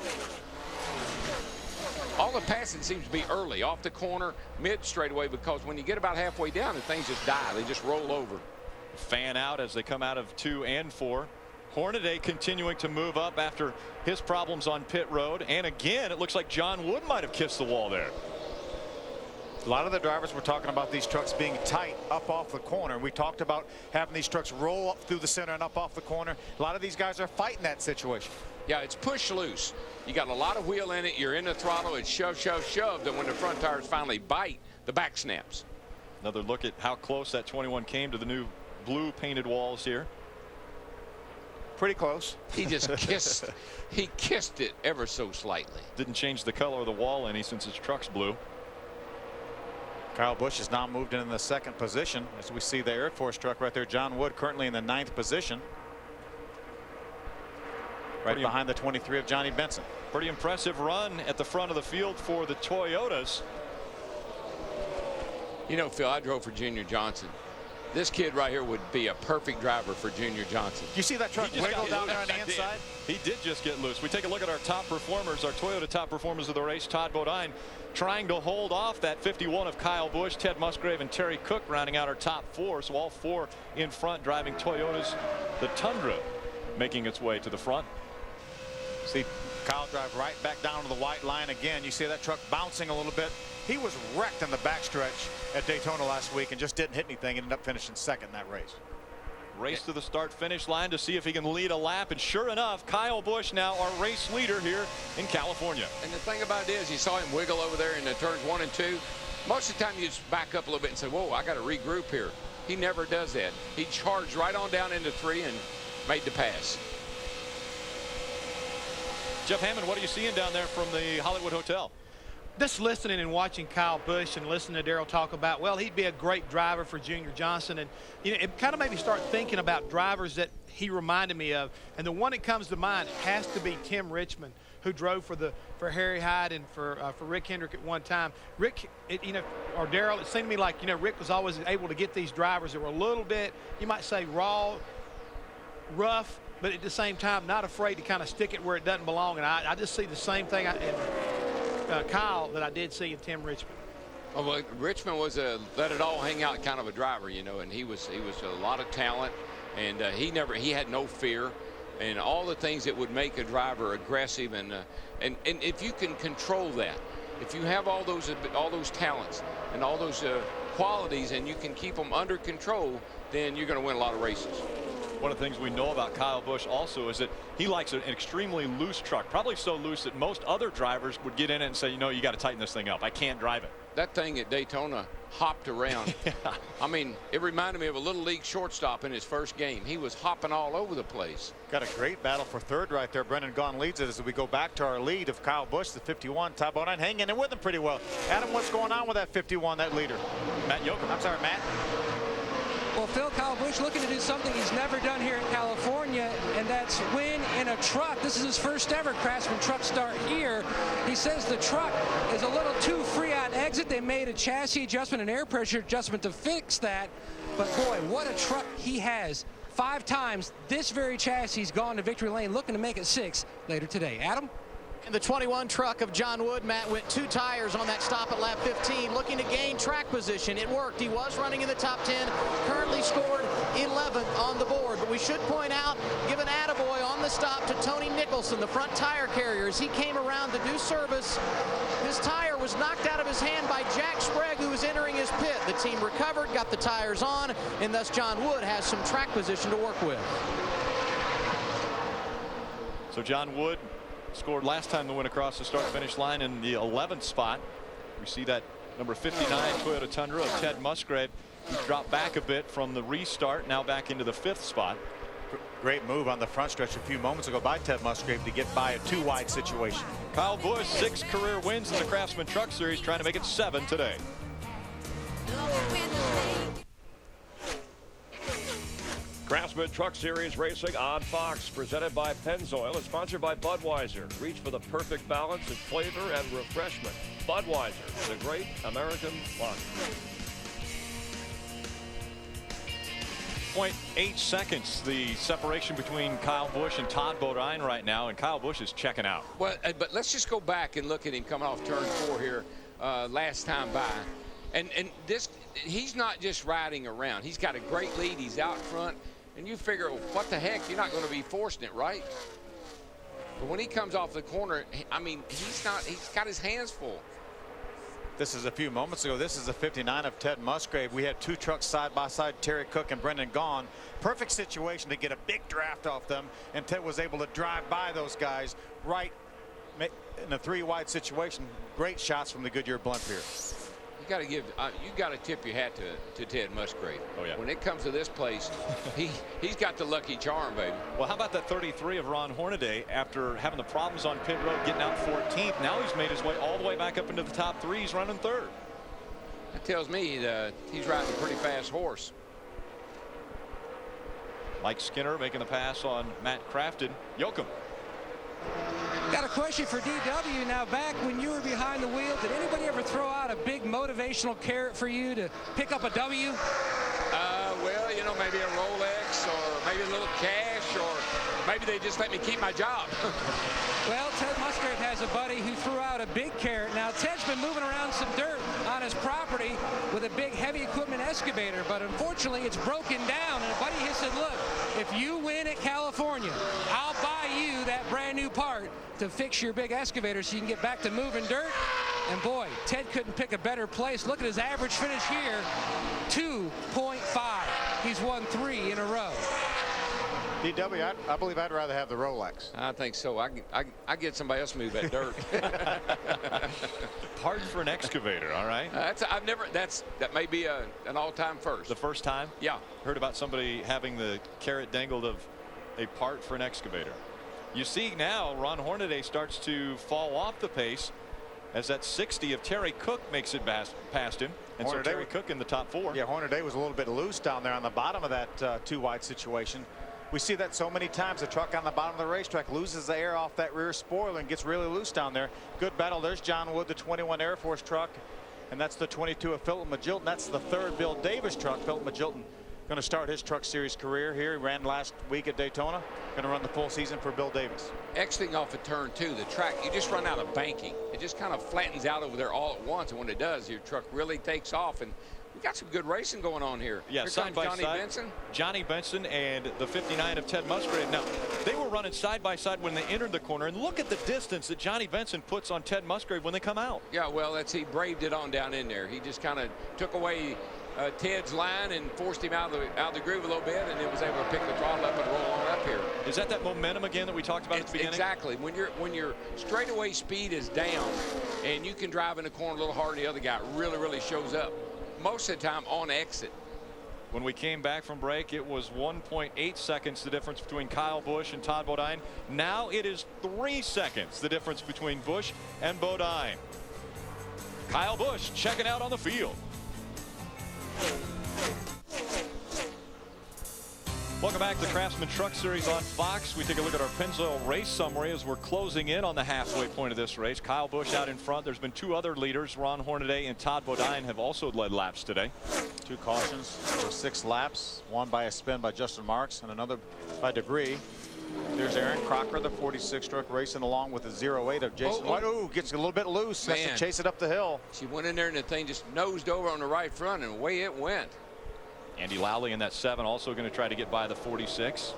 All the passing seems to be early, off the corner, mid straightaway, because when you get about halfway down, the things just die. They just roll over. Fan out as they come out of 2 and 4. Hornaday continuing to move up after his problems on pit road. And again, it looks like John Wood might have kissed the wall there. A lot of the drivers were talking about these trucks being tight up off the corner. We talked about having these trucks roll up through the center and up off the corner. A lot of these guys are fighting that situation. Yeah, it's push loose. You got a lot of wheel in it. You're in the throttle. It's shove, shove, shove. And when the front tires finally bite, the back snaps. Another look at how close that 21 came to the new blue painted walls here. Pretty close. He just kissed. He kissed it ever so slightly. Didn't change the color of the wall any since his truck's blue. Kyle Busch has now moved in the second position as we see the Air Force truck right there. John Wood currently in the 9th position. Right behind the 23 of Johnny Benson. Pretty impressive run at the front of the field for the Toyotas. You know, Phil, I drove for Junior Johnson. This kid right here would be a perfect driver for Junior Johnson. You see that truck wiggle down there on the inside? He did just get loose. We take a look at our top performers, our Toyota top performers of the race. Todd Bodine trying to hold off that 51 of Kyle Busch, Ted Musgrave, and Terry Cook rounding out our top 4. So all 4 in front driving Toyotas. The Tundra making its way to the front. See Kyle drive right back down to the white line again. You see that truck bouncing a little bit. He was wrecked in the backstretch at Daytona last week and just didn't hit anything and ended up finishing second in that race. Race to the start finish line to see if he can lead a lap, and sure enough, Kyle Busch now our race leader here in California. And the thing about it is, you saw him wiggle over there in the turns 1 and 2. Most of the time you just back up a little bit and say, whoa, I got to regroup here. He never does that. He charged right on down into 3 and made the pass. Jeff Hammond, what are you seeing down there from the Hollywood Hotel? Just listening and watching Kyle Busch and listening to Darrell talk about, well, he'd be a great driver for Junior Johnson. And, you know, it kind of made me start thinking about drivers that he reminded me of. And the one that comes to mind has to be Tim Richmond, who drove for Harry Hyde and for Rick Hendrick at one time. Rick, or Darrell, it seemed to me like, Rick was always able to get these drivers that were a little bit, you might say, raw, rough, but at the same time not afraid to kind of stick it where it doesn't belong. And I just see the same thing in Kyle that I did see in Tim Richmond. Oh, well, Richmond was a let it all hang out kind of a driver, and he was a lot of talent, and he had no fear, and all the things that would make a driver aggressive, and if you can control that, if you have all those talents and all those qualities, and you can keep them under control, then you're going to win a lot of races. One of the things we know about Kyle Busch also is that he likes an extremely loose truck, probably so loose that most other drivers would get in it and say, you got to tighten this thing up. I can't drive it. That thing at Daytona hopped around. Yeah. I mean, it reminded me of a little league shortstop in his first game. He was hopping all over the place. Got a great battle for third right there. Brendan Gaughan leads it as we go back to our lead of Kyle Busch, the 51. Todd Bodine hanging in with him pretty well. Adam, what's going on with that 51, that leader? Matt Yoakum. I'm sorry, Matt. Well, Phil, Kyle Busch looking to do something he's never done here in California, and that's win in a truck. This is his first ever Craftsman truck start here. He says the truck is a little too free on exit. They made a chassis adjustment and air pressure adjustment to fix that. But boy, what a truck he has. 5 times this very chassis has gone to victory lane, looking to make it 6 later today. Adam? In the 21 truck of John Wood, Matt went 2 tires on that stop at lap 15, looking to gain track position. It worked. He was running in the top 10, currently scored 11th on the board. But we should point out, give an attaboy on the stop to Tony Nicholson, the front tire carrier. As he came around to do service, his tire was knocked out of his hand by Jack Sprague, who was entering his pit. The team recovered, got the tires on, and thus John Wood has some track position to work with. So John Wood scored last time to win across the start-finish line in the 11th spot. We see that number 59 Toyota Tundra of Ted Musgrave. He dropped back a bit from the restart, now back into the 5th spot. Great move on the front stretch a few moments ago by Ted Musgrave to get by a 2-wide situation. Kyle Busch, 6 career wins in the Craftsman Truck Series, trying to make it 7 today. Craftsman Truck Series racing on Fox, presented by Pennzoil and sponsored by Budweiser. Reach for the perfect balance of flavor and refreshment. Budweiser, the great American lager. 0.8 seconds, the separation between Kyle Busch and Todd Bodine right now, and Kyle Busch is checking out. Well, but let's just go back and look at him coming off turn 4 here last time by. And this, he's not just riding around. He's got a great lead. He's out front. And you figure, what the heck, you're not going to be forcing it, right? But when he comes off the corner, I mean, he's got his hands full. This is a few moments ago. This is the 59 of Ted Musgrave. We had two trucks side by side, Terry Cook and Brendan Gaughan. Perfect situation to get a big draft off them, and Ted was able to drive by those guys right in a 3-wide situation. Great shots from the Goodyear blimp here. You got to give. You got to tip your hat to Ted Musgrave. Oh yeah. When it comes to this place, he's got the lucky charm, baby. Well, how about that 33 of Ron Hornaday after having the problems on pit road, getting out 14th? Now he's made his way all the way back up into the top 3. He's running 3rd. That tells me he's riding a pretty fast horse. Mike Skinner making the pass on Matt Crafton. Yoakum. Got a question for DW. Now, back when you were behind the wheel, did anybody ever throw out a big motivational carrot for you to pick up a W? Well, you know, maybe a Rolex or maybe a little cash, or maybe they just let me keep my job. Well, Ted Musgrave has a buddy who threw out a big carrot. Now, Ted's been moving around some dirt on his property with a big heavy equipment excavator, but unfortunately it's broken down. And a buddy has said, look, if you win at California, I'll buy you that brand new part to fix your big excavator so you can get back to moving dirt. And boy, Ted couldn't pick a better place. Look at his average finish here, 2.5. He's won 3 in a row. DW, I believe I'd rather have the Rolex. I think so. I get somebody else to move that dirt. Part for an excavator, all right? That may be an all-time first. The first time? Yeah. Heard about somebody having the carrot dangled of a part for an excavator. You see now Ron Hornaday starts to fall off the pace as that 60 of Terry Cook makes it past him. And so Terry Cook in the top 4. Yeah, Hornaday was a little bit loose down there on the bottom of that 2-wide situation. We see that so many times. The truck on the bottom of the racetrack loses the air off that rear spoiler and gets really loose down there. Good battle. There's John Wood, the 21 Air Force truck, and that's the 22 of Philip Magilton. That's the 3rd Bill Davis truck. Philip Magilton going to start his Truck Series career here. He ran last week at Daytona. Going to run the full season for Bill Davis. Exiting off of turn 2, the track, you just run out of banking. It just kind of flattens out over there all at once, and when it does, your truck really takes off. And we got some good racing going on here. Yeah, here side by Johnny side. Benson. Johnny Benson and the 59 of Ted Musgrave. Now, they were running side by side when they entered the corner, and look at the distance that Johnny Benson puts on Ted Musgrave when they come out. Yeah, well, he braved it on down in there. He just kind of took away Ted's line and forced him out of the groove a little bit, and then was able to pick the throttle up and roll on up here. Is that momentum again that we talked about at the beginning? Exactly. When your straightaway speed is down and you can drive in the corner a little harder than the other guy, really shows up. Most of the time on exit. When we came back from break, it was 1.8 seconds the difference between Kyle Busch and Todd Bodine. Now it is 3 seconds the difference between Busch and Bodine. Kyle Busch checking out on the field. Welcome back to the Craftsman Truck Series on Fox. We take a look at our Pennzoil race summary as we're closing in on the halfway point of this race. Kyle Busch out in front. There's been 2 other leaders. Ron Hornaday and Todd Bodine have also led laps today. 2 cautions for 6 laps. 1 by a spin by Justin Marks and another by debris. There's Aaron Crocker, the 46 truck, racing along with the 08 of Jason White. Ooh, gets a little bit loose. Has to chase it up the hill. She went in there and the thing just nosed over on the right front, and away it went. Andy Lowley in that 7 also going to try to get by the 46.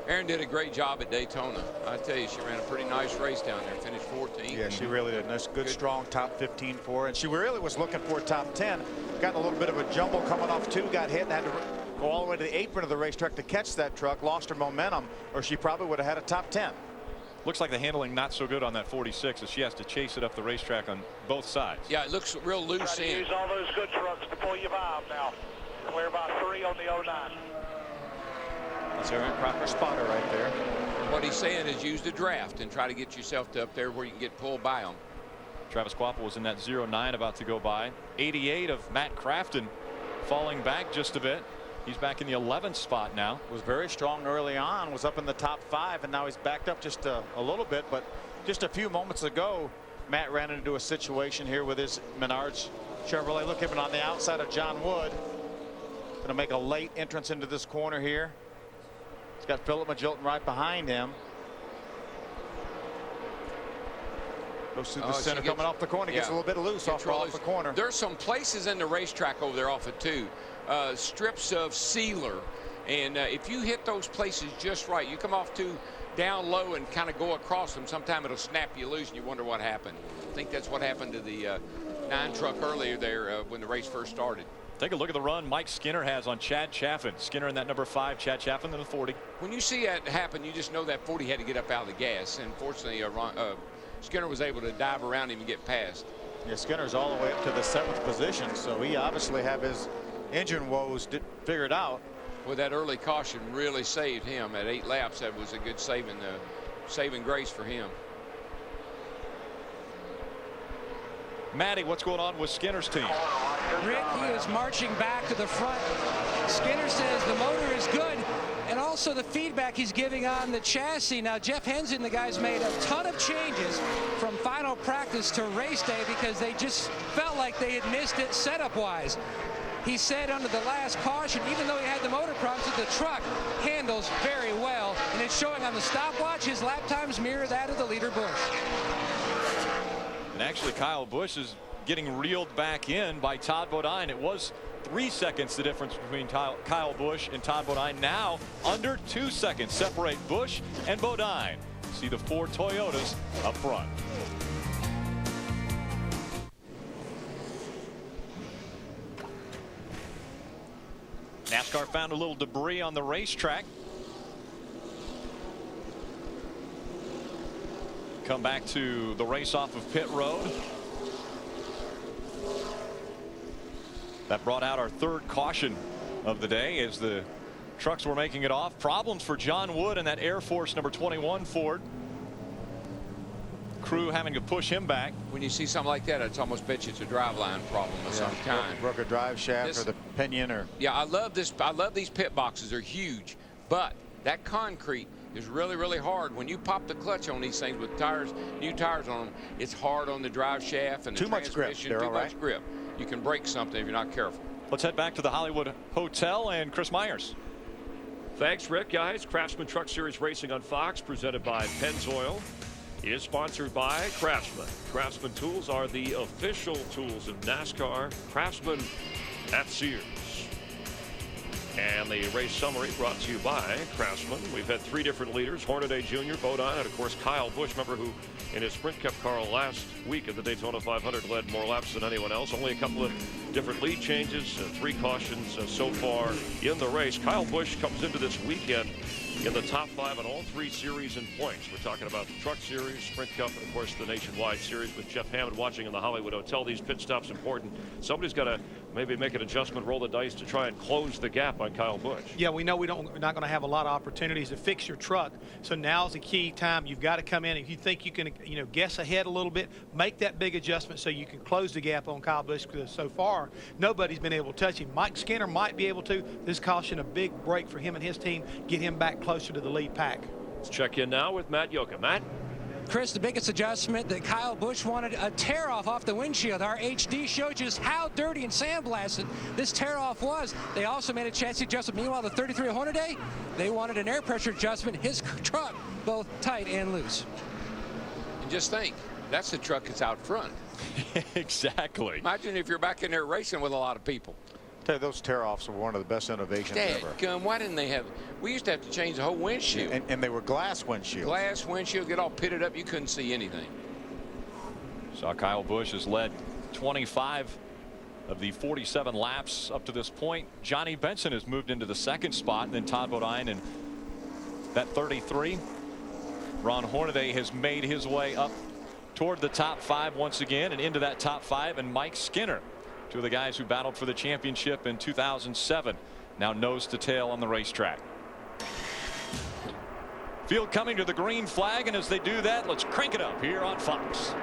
Aaron did a great job at Daytona. I tell you, she ran a pretty nice race down there. Finished 14th. Yeah, she really did. Nice, good, strong top 15 for her. And she really was looking for a top 10. Got a little bit of a jumble coming off 2. Got hit and had to go all the way to the apron of the racetrack to catch that truck. Lost her momentum, or she probably would have had a top 10. Looks like the handling not so good on that 46 as she has to chase it up the racetrack on both sides. Yeah, it looks real loose in. Use all those good trucks before you buy them now. Clear by 3 on the 09. That's Aaron Crocker spotter right there. What he's saying is use the draft and try to get yourself to up there where you can get pulled by them. Travis Quapple was in that 09 about to go by. 88 of Matt Crafton falling back just a bit. He's back in the 11th spot now. Was very strong early on, was up in the top 5, and now he's backed up just a little bit. But just a few moments ago, Matt ran into a situation here with his Menards Chevrolet. Look at him on the outside of John Wood. Going to make a late entrance into this corner here. He's got Philip Magilton right behind him. Goes through the center, coming off the corner. Gets a little bit loose off the corner. There's some places in the racetrack over there off of 2. Strips of sealer. And if you hit those places just right, you come off 2 down low and kind of go across them, sometime it'll snap you loose and you wonder what happened. I think that's what happened to the 9 truck earlier there when the race first started. Take a look at the run Mike Skinner has on Chad Chaffin. Skinner in that number 5, Chad Chaffin in the 40. When you see that happen, you just know that 40 had to get up out of the gas. And fortunately, Skinner was able to dive around him and get past. Yeah, Skinner's all the way up to the 7th position, so he obviously have his engine woes figured out. Well, that early caution really saved him. At 8 laps, that was a good saving grace for him. Maddie, what's going on with Skinner's team? Rick, he is marching back to the front. Skinner says the motor is good, and also the feedback he's giving on the chassis. Now, Jeff Henson, the guys made a ton of changes from final practice to race day because they just felt like they had missed it setup-wise. He said under the last caution, even though he had the motor problems, that the truck handles very well, and it's showing on the stopwatch. His lap times mirror that of the leader, Busch. And actually, Kyle Busch is getting reeled back in by Todd Bodine. It was 3 seconds the difference between Kyle Busch and Todd Bodine. Now under 2 seconds separate Busch and Bodine. See the 4 Toyotas up front. NASCAR found a little debris on the racetrack. Come back to the race off of pit road. That brought out our 3rd caution of the day as the trucks were making it off. Problems for John Wood and that Air Force number 21 Ford. Crew having to push him back. When you see something like that, it's almost bet you it's a driveline problem of some kind. Broke a drive shaft or the pinion or. Yeah, I love this. I love these pit boxes. They're huge, but that concrete is really, really hard. When you pop the clutch on these things with tires, new tires on them, it's hard on the drive shaft and the transmission. Too much grip. You can break something if you're not careful. Let's head back to the Hollywood Hotel and Chris Myers. Thanks, Rick. Guys, Craftsman Truck Series Racing on Fox, presented by Pennzoil, is sponsored by Craftsman. Craftsman tools are the official tools of NASCAR. Craftsman at Sears. And the race summary brought to you by Craftsman. We've had 3 different leaders: Hornaday Jr., Bodine, and of course Kyle Busch. Remember, who in his Sprint Cup car last week at the Daytona 500 led more laps than anyone else. Only a couple of different lead changes, 3 cautions so far in the race. Kyle Busch comes into this weekend in the top 5 in all 3 series in points. We're talking about the Truck Series, Sprint Cup, and of course the Nationwide Series. With Jeff Hammond watching in the Hollywood Hotel, these pit stops important. Somebody's got to maybe make an adjustment, roll the dice to try and close the gap on Kyle Busch. Yeah, we know we're not going to have a lot of opportunities to fix your truck. So now's the key time. You've got to come in. If you think you can, guess ahead a little bit, make that big adjustment so you can close the gap on Kyle Busch, because so far nobody's been able to touch him. Mike Skinner might be able to. This caution a big break for him and his team, get him back closer to the lead pack. Let's check in now with Matt Yoka. Matt? Chris, the biggest adjustment that Kyle Busch wanted a tear-off off the windshield. Our HD showed just how dirty and sandblasted this tear-off was. They also made a chassis adjustment. Meanwhile, the 33 Hornaday, they wanted an air pressure adjustment. His truck, both tight and loose. And just think, that's the truck that's out front. Exactly. Imagine if you're back in there racing with a lot of people. Tell you, those tear-offs were one of the best innovations ever. Why didn't they have? We used to have to change the whole windshield. And they were glass windshields. Glass windshield, get all pitted up. You couldn't see anything. Saw Kyle Busch has led 25 of the 47 laps up to this point. Johnny Benson has moved into the 2nd spot, and then Todd Bodine in that 33. Ron Hornaday has made his way up toward the top 5 once again and into that top 5, and Mike Skinner, 2 of the guys who battled for the championship in 2007, now nose to tail on the racetrack. Field coming to the green flag, and as they do that, let's crank it up here on Fox.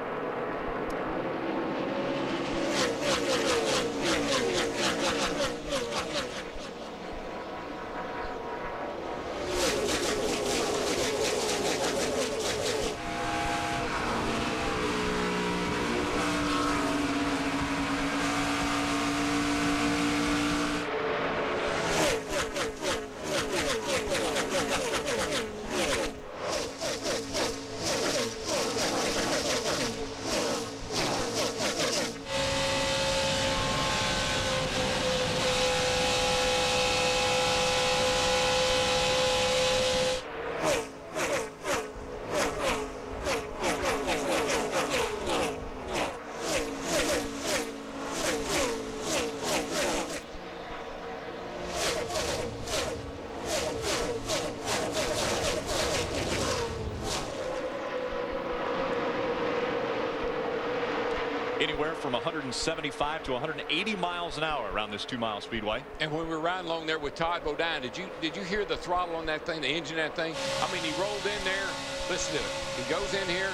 anywhere from 175 to 180 miles an hour around this 2-mile speedway. And when we were riding along there with Todd Bodine, did you hear the throttle on that thing, the engine of that thing? I mean, he rolled in there. Listen to it. He goes in here,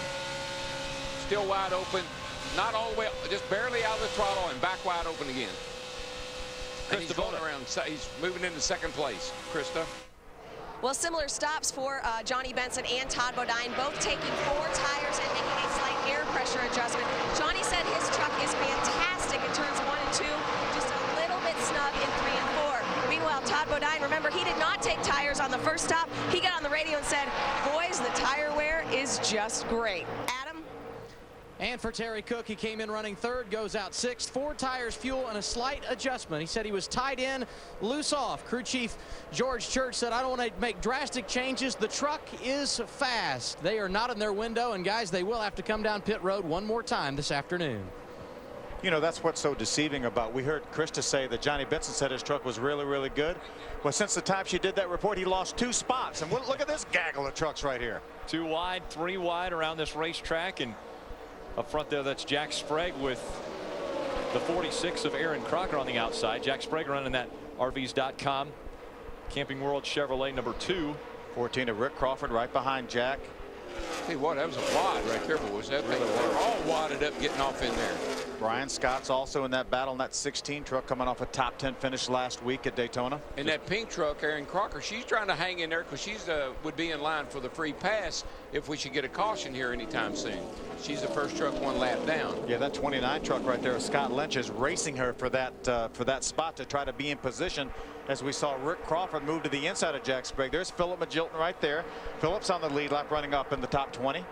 still wide open, not all the way, just barely out of the throttle and back wide open again. And he's going around. He's moving into second place. Krista. Well, similar stops for Johnny Benson and Todd Bodine, both taking 4 tires and making a slight air pressure adjustment. Johnny said his truck is fantastic in turns 1 and 2, just a little bit snug in 3 and 4. Meanwhile, Todd Bodine, remember, he did not take tires on the first stop. He got on the radio and said, boys, the tire wear is just great. Adam? And for Terry Cook, he came in running 3rd, goes out 6th. 4 tires, fuel, and a slight adjustment. He said he was tied in, loose off. Crew Chief George Church said, I don't want to make drastic changes. The truck is fast. They are not in their window, and guys, they will have to come down pit road one more time this afternoon. You know, that's what's so deceiving about. We heard Krista say that Johnny Benson said his truck was really, really good. Well, since the time she did that report, he lost 2 spots. And look at this gaggle of trucks right here. 2 wide, 3 wide around this racetrack. And up front there, that's Jack Sprague with the 46 of Aaron Crocker on the outside. Jack Sprague running that RVs.com Camping World Chevrolet number 2. 14 of Rick Crawford right behind Jack. Hey, what? That was a wad right there, boys. That thing, they were all wadded up getting off in there. Brian Scott's also in that battle in that 16 truck coming off a top 10 finish last week at Daytona. And that pink truck, Aaron Crocker, she's trying to hang in there because she's would be in line for the free pass if we should get a caution here anytime soon. She's the first truck 1 lap down. Yeah, that 29 truck right there, Scott Lynch, is racing her for that spot to try to be in position. As we saw Rick Crawford move to the inside of Jack Sprague. There's Philip Magilton right there. Philip's on the lead lap, running up in the top 20.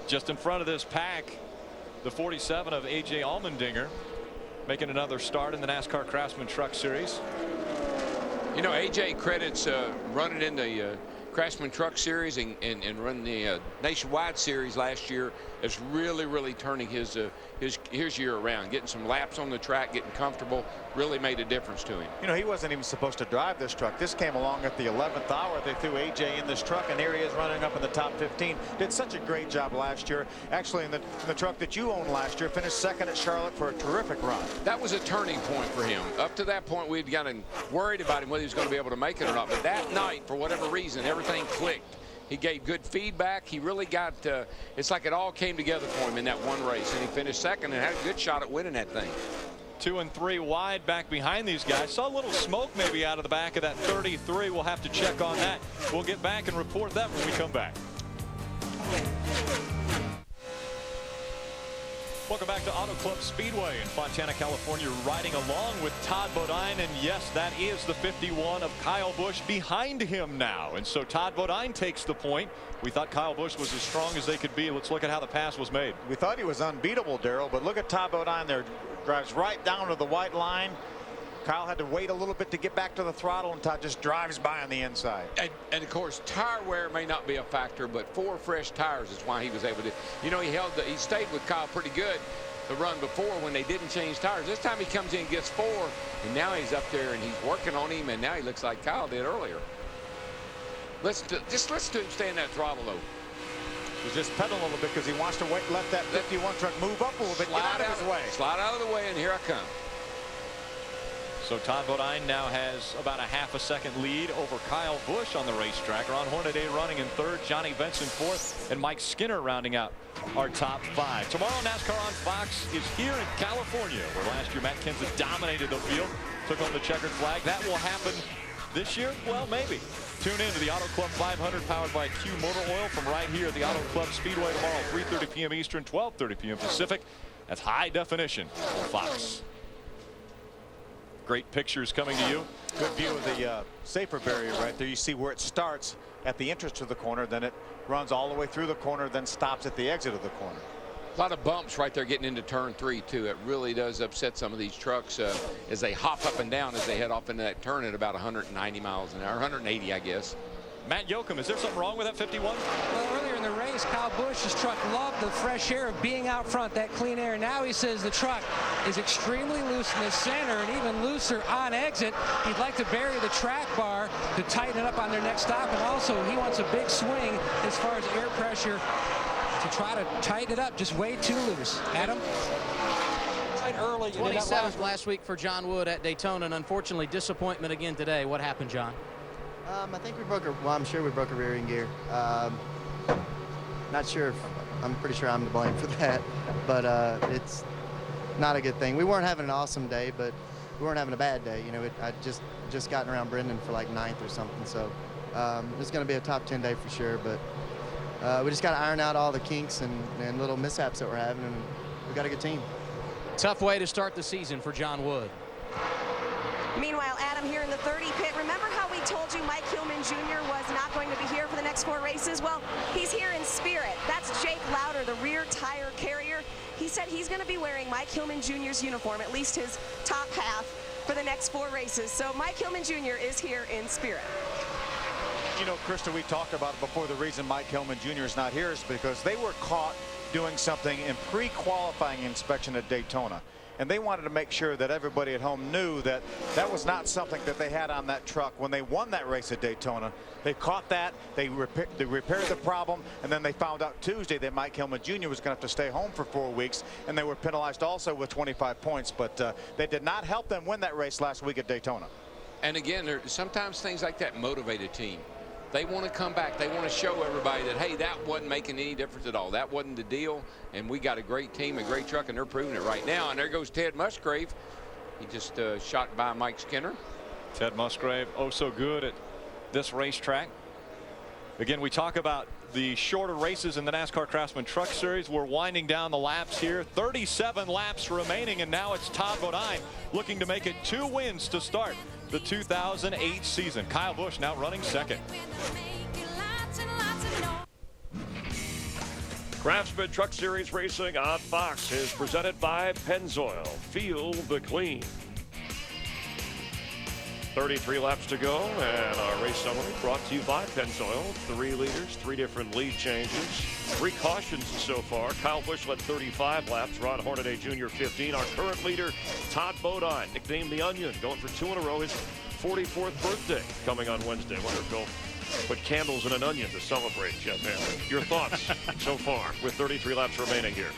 Just in front of this pack, the 47 of A.J. Allmendinger making another start in the NASCAR Craftsman Truck Series. You know, A.J. credits running in the Craftsman Truck Series and running the Nationwide Series last year as really turning his year around, getting some laps on the track, getting comfortable, really made a difference to him. You know, he wasn't even supposed to drive this truck. This came along at the 11th hour. They threw AJ in this truck, and here he is running up in the top 15. Did such a great job last year. Actually, in the truck that you owned last year, finished 2nd at Charlotte for a terrific run. That was a turning point for him. Up to that point, we'd gotten worried about him whether he was going to be able to make it or not. But that night, for whatever reason, everything clicked. He gave good feedback. He really got, it's like it all came together for him in that one race. And he finished 2nd and had a good shot at winning that thing. 2 and 3 wide back behind these guys. Saw a little smoke maybe out of the back of that 33. We'll have to check on that. We'll get back and report that when we come back. Welcome back to Auto Club Speedway in Fontana, California, riding along with Todd Bodine. And yes, that is the 51 of Kyle Busch behind him now. And so Todd Bodine takes the point. We thought Kyle Busch was as strong as they could be. Let's look at how the pass was made. We thought he was unbeatable, Darrell, but look at Todd Bodine there. Drives right down to the white line. Kyle had to wait a little bit to get back to the throttle, and Todd just drives by on the inside. And of course, tire wear may not be a factor, but 4 fresh tires is why he was able to. You know, he stayed with Kyle pretty good the run before when they didn't change tires. This time he comes in and gets 4, and now he's up there and he's working on him, and now he looks like Kyle did earlier. Just listen to him stay in that throttle though. He's just pedaling a little bit because he wants to let that 51 truck move up a little bit, get out of his way. Slide out of the way, and here I come. So Todd Bodine now has about a half a second lead over Kyle Busch on the racetrack. Ron Hornaday running in 3rd, Johnny Benson 4th, and Mike Skinner rounding out our top 5. Tomorrow, NASCAR on Fox is here in California, where last year Matt Kenseth dominated the field, took on the checkered flag. That will happen this year? Well, maybe. Tune in to the Auto Club 500 powered by Q Motor Oil from right here at the Auto Club Speedway tomorrow, 3:30 p.m. Eastern, 12:30 p.m. Pacific. That's high definition on Fox. Great pictures coming to you. Good view of the safer barrier right there. You see where it starts at the entrance to the corner, then it runs all the way through the corner, then stops at the exit of the corner. A lot of bumps right there getting into turn 3 too. It really does upset some of these trucks as they hop up and down as they head off into that turn at about 190 miles an hour, 180 I guess. Matt Yoakum, is there something wrong with that 51? Well, earlier in the race, Kyle Busch's truck loved the fresh air of being out front, that clean air. Now he says the truck is extremely loose in the center and even looser on exit. He'd like to bury the track bar to tighten it up on their next stop, and also he wants a big swing as far as air pressure to try to tighten it up, just way too loose. Adam? Early, 27th last week for John Wood at Daytona, and unfortunately disappointment again today. What happened, John? I think we broke well, I'm sure we broke a rear end gear. Not sure if, I'm pretty sure I'm to blame for that, but it's not a good thing. We weren't having an awesome day, but we weren't having a bad day. You know, I just gotten around Brendan for like 9th or something, so it's going to be a top 10 day for sure, but we just got to iron out all the kinks and little mishaps that we're having, and we got a good team. Tough way to start the season for John Wood. Meanwhile, Adam, here in the 30 pit, remember how we told you Mike Hillman Jr. was not going to be here for the next 4 races? Well, he's here in spirit. That's Jake Lauder, the rear tire carrier. He said he's going to be wearing Mike Hillman Jr.'s uniform, at least his top half, for the next 4 races. So Mike Hillman Jr. is here in spirit. You know, Krista, we talked about it before. The reason Mike Hillman Jr. is not here is because they were caught doing something in pre-qualifying inspection at Daytona. And they wanted to make sure that everybody at home knew that that was not something that they had on that truck when they won that race at Daytona. They caught that, they repaired the problem, and then they found out Tuesday that Mike Hillman Jr. was going to have to stay home for 4 weeks, and they were penalized also with 25 points. But they did not help them win that race last week at Daytona. And again, sometimes things like that motivate a team. They want to come back. They want to show everybody that, hey, that wasn't making any difference at all. That wasn't the deal. And we got a great team, a great truck, and they're proving it right now. And there goes Ted Musgrave. He just shot by Mike Skinner. Ted Musgrave, oh so good at this racetrack. Again, we talk about the shorter races in the NASCAR Craftsman Truck Series. We're winding down the laps here. 37 laps remaining, and now it's Todd Bodine looking to make it 2 wins to start the 2008 season. Kyle Busch now running second. Craftsman Truck Series racing on Fox is presented by Pennzoil. Feel the clean. 33 laps to go, and our race summary brought to you by Pennzoil. 3 leaders, 3 different lead changes, 3 cautions so far. Kyle Busch led 35 laps. Ron Hornaday Jr. 15. Our current leader, Todd Bodine, nicknamed the Onion, going for 2 in a row. His 44th birthday coming on Wednesday. Wonder if he'll put candles in an onion to celebrate, Jeff Hamlin. Your thoughts so far with 33 laps remaining here?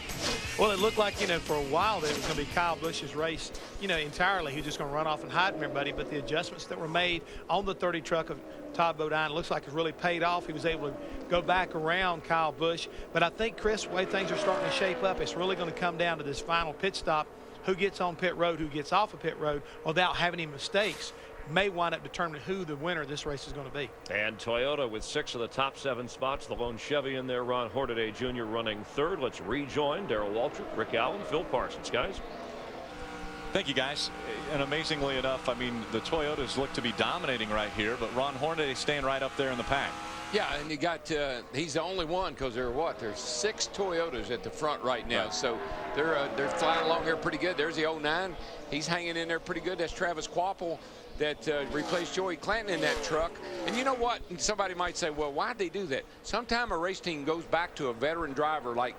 Well, it looked like, for a while there it was going to be Kyle Busch's race, entirely. He was just going to run off and hide from everybody. But the adjustments that were made on the 30 truck of Todd Bodine, looks like it's really paid off. He was able to go back around Kyle Busch. But I think, Chris, the way things are starting to shape up, it's really going to come down to this final pit stop. Who gets on pit road, who gets off of pit road without having any mistakes may wind up determining who the winner of this race is going to be. And Toyota with 6 of the top 7 spots. The lone Chevy in there, Ron Hornaday Jr. running 3rd. Let's rejoin Darrell Waltrip, Rick Allen, Phil Parsons. Guys. Thank you, guys. And amazingly enough, I mean, the Toyotas look to be dominating right here, but Ron Hornaday staying right up there in the pack. Yeah, and you got he's the only one, because there's 6 Toyotas at the front right now. Right. So they're flying along here pretty good. There's the 09. He's hanging in there pretty good. That's Travis Quapple that replaced Joey Clanton in that truck. And you know what? Somebody might say, well, why'd they do that? Sometime a race team goes back to a veteran driver like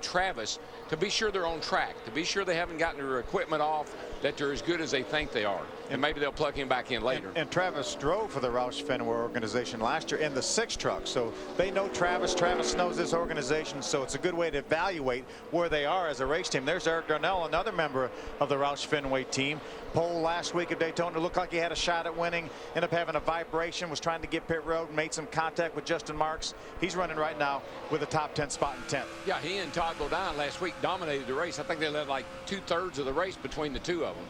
Travis to be sure they're on track, to be sure they haven't gotten their equipment off, that they're as good as they think they are. And maybe they'll plug him back in later. And Travis drove for the Roush Fenway organization last year in the 6 truck. So they know Travis. Travis knows this organization. So it's a good way to evaluate where they are as a race team. There's Eric Darnell, another member of the Roush Fenway team. Pole last week at Daytona. Looked like he had a shot at winning. Ended up having a vibration. Was trying to get pit road. Made some contact with Justin Marks. He's running right now with a top 10 spot in 10th. Yeah, he and Todd Bodine last week dominated the race. I think they led like 2/3 of the race between the 2 of them.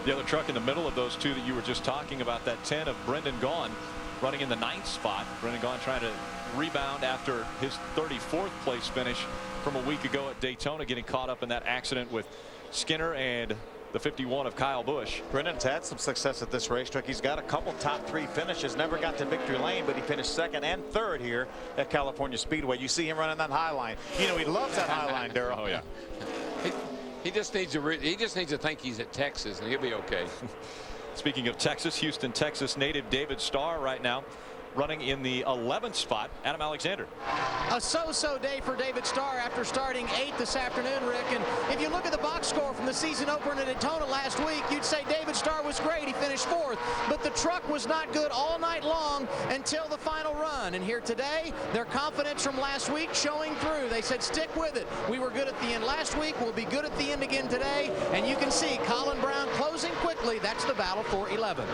The other truck in the middle of those 2 that you were just talking about, that 10 of Brendan Gaughan, running in the 9th spot. Brendan Gaughan trying to rebound after his 34th place finish from a week ago at Daytona, getting caught up in that accident with Skinner and the 51 of Kyle Busch. Brendan's had some success at this racetrack. He's got a couple top 3 finishes. Never got to victory lane, but he finished 2nd and 3rd here at California Speedway. You see him running that high line. He loves that high line, Darrell. Oh yeah. He just needs to think he's at Texas, and he'll be okay. Speaking of Texas, Houston, Texas native David Starr right now running in the 11th spot. Adam Alexander. A so-so day for David Starr after starting 8th this afternoon, Rick. And if you look at the box score from the season opener at Daytona last week, you'd say David Starr was great. He finished 4th. But the truck was not good all night long until the final run. And here today, their confidence from last week showing through. They said, stick with it. We were good at the end last week. We'll be good at the end again today. And you can see Colin Brown closing quickly. That's the battle for 11.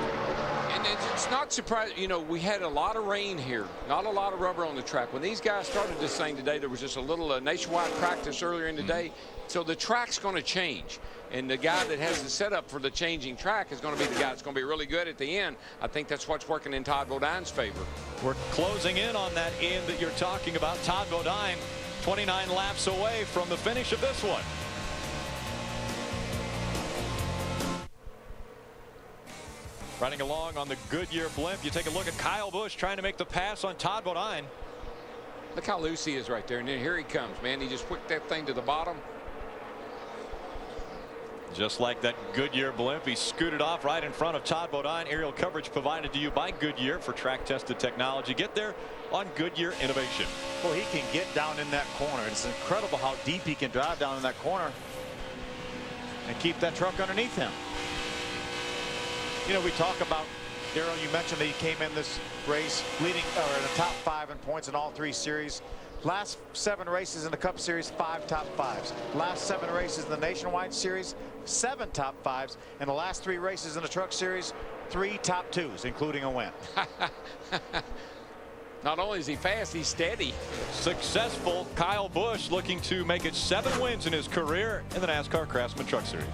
And it's not surprising, you know, we had a lot of rain here, not a lot of rubber on the track. When these guys started this thing today, there was just a little nationwide practice earlier in the day. So the track's going to change. And the guy that has the setup for the changing track is going to be the guy that's going to be really good at the end. I think that's what's working in Todd Bodine's favor. We're closing in on that end that you're talking about. Todd Bodine, 29 laps away from the finish of this one. Running along on the Goodyear blimp, you take a look at Kyle Busch trying to make the pass on Todd Bodine. Look how loose he is right there. And then here he comes, man. He just whipped that thing to the bottom. Just like that Goodyear blimp, he scooted off right in front of Todd Bodine. Aerial coverage provided to you by Goodyear for track-tested technology. Get there on Goodyear Innovation. Well, he can get down in that corner. It's incredible how deep he can drive down in that corner and keep that truck underneath him. You know, we talk about, Darrell, you mentioned that he came in this race leading or in the top 5 in points in all 3 series. Last 7 races in the Cup Series, 5 top 5s. Last 7 races in the Nationwide Series, 7 top 5s. And the last 3 races in the Truck Series, 3 top 2s, including a win. Not only is he fast, he's steady. Successful Kyle Busch looking to make it 7 wins in his career in the NASCAR Craftsman Truck Series.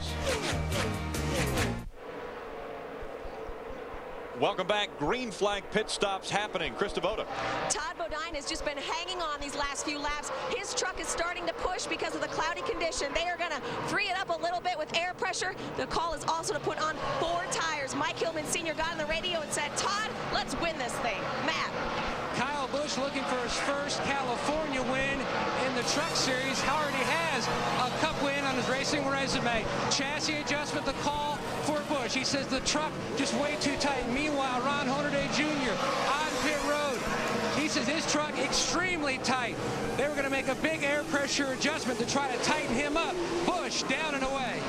Welcome back. Green flag pit stops happening. Chris Devoto. Todd Bodine has just been hanging on these last few laps. His truck is starting to push because of the cloudy condition. They are going to free it up a little bit with air pressure. The call is also to put on 4 tires. Mike Hillman Sr. got on the radio and said, Todd, let's win this thing. Matt. Kyle Busch looking for his first California win in the Truck Series. Already has a Cup win on his racing resume. Chassis adjustment, the call for Busch. He says the truck just way too tight. Meanwhile, Ron Hornaday Jr. on pit road. He says his truck extremely tight. They were going to make a big air pressure adjustment to try to tighten him up. Busch down and away.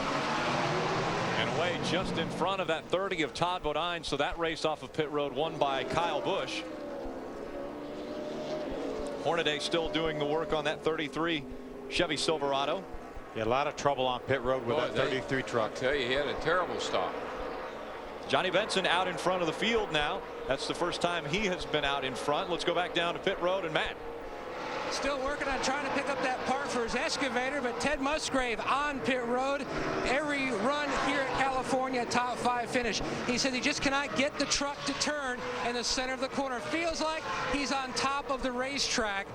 And away just in front of that 30 of Todd Bodine. So that race off of pit road won by Kyle Busch. Hornaday still doing the work on that 33 Chevy Silverado. He had a lot of trouble on pit road with that 33 truck. I tell you, he had a terrible stop. Johnny Benson out in front of the field now. That's the first time he has been out in front. Let's go back down to pit road and Matt. Still working on trying to pick up that part for his excavator, but Ted Musgrave on pit road. Every run here at California, top 5 finish. He said he just cannot get the truck to turn in the center of the corner. Feels like he's on top of the racetrack.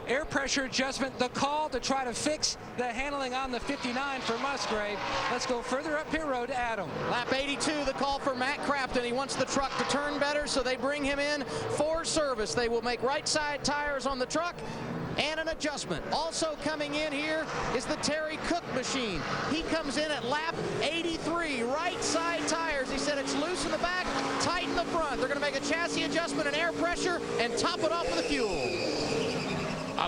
Air pressure adjustment, the call to try to fix the handling on the 59 for Musgrave. Let's go further up pit road to Adam. Lap 82, the call for Matt Crafton. He wants the truck to turn better, so they bring him in for service. They will make right side tires on the truck and an adjustment. Also coming in here is the Terry Cook machine. He comes in at lap 83, right side tires. He said it's loose in the back, tight in the front. They're going to make a chassis adjustment and air pressure and top it off with the fuel. I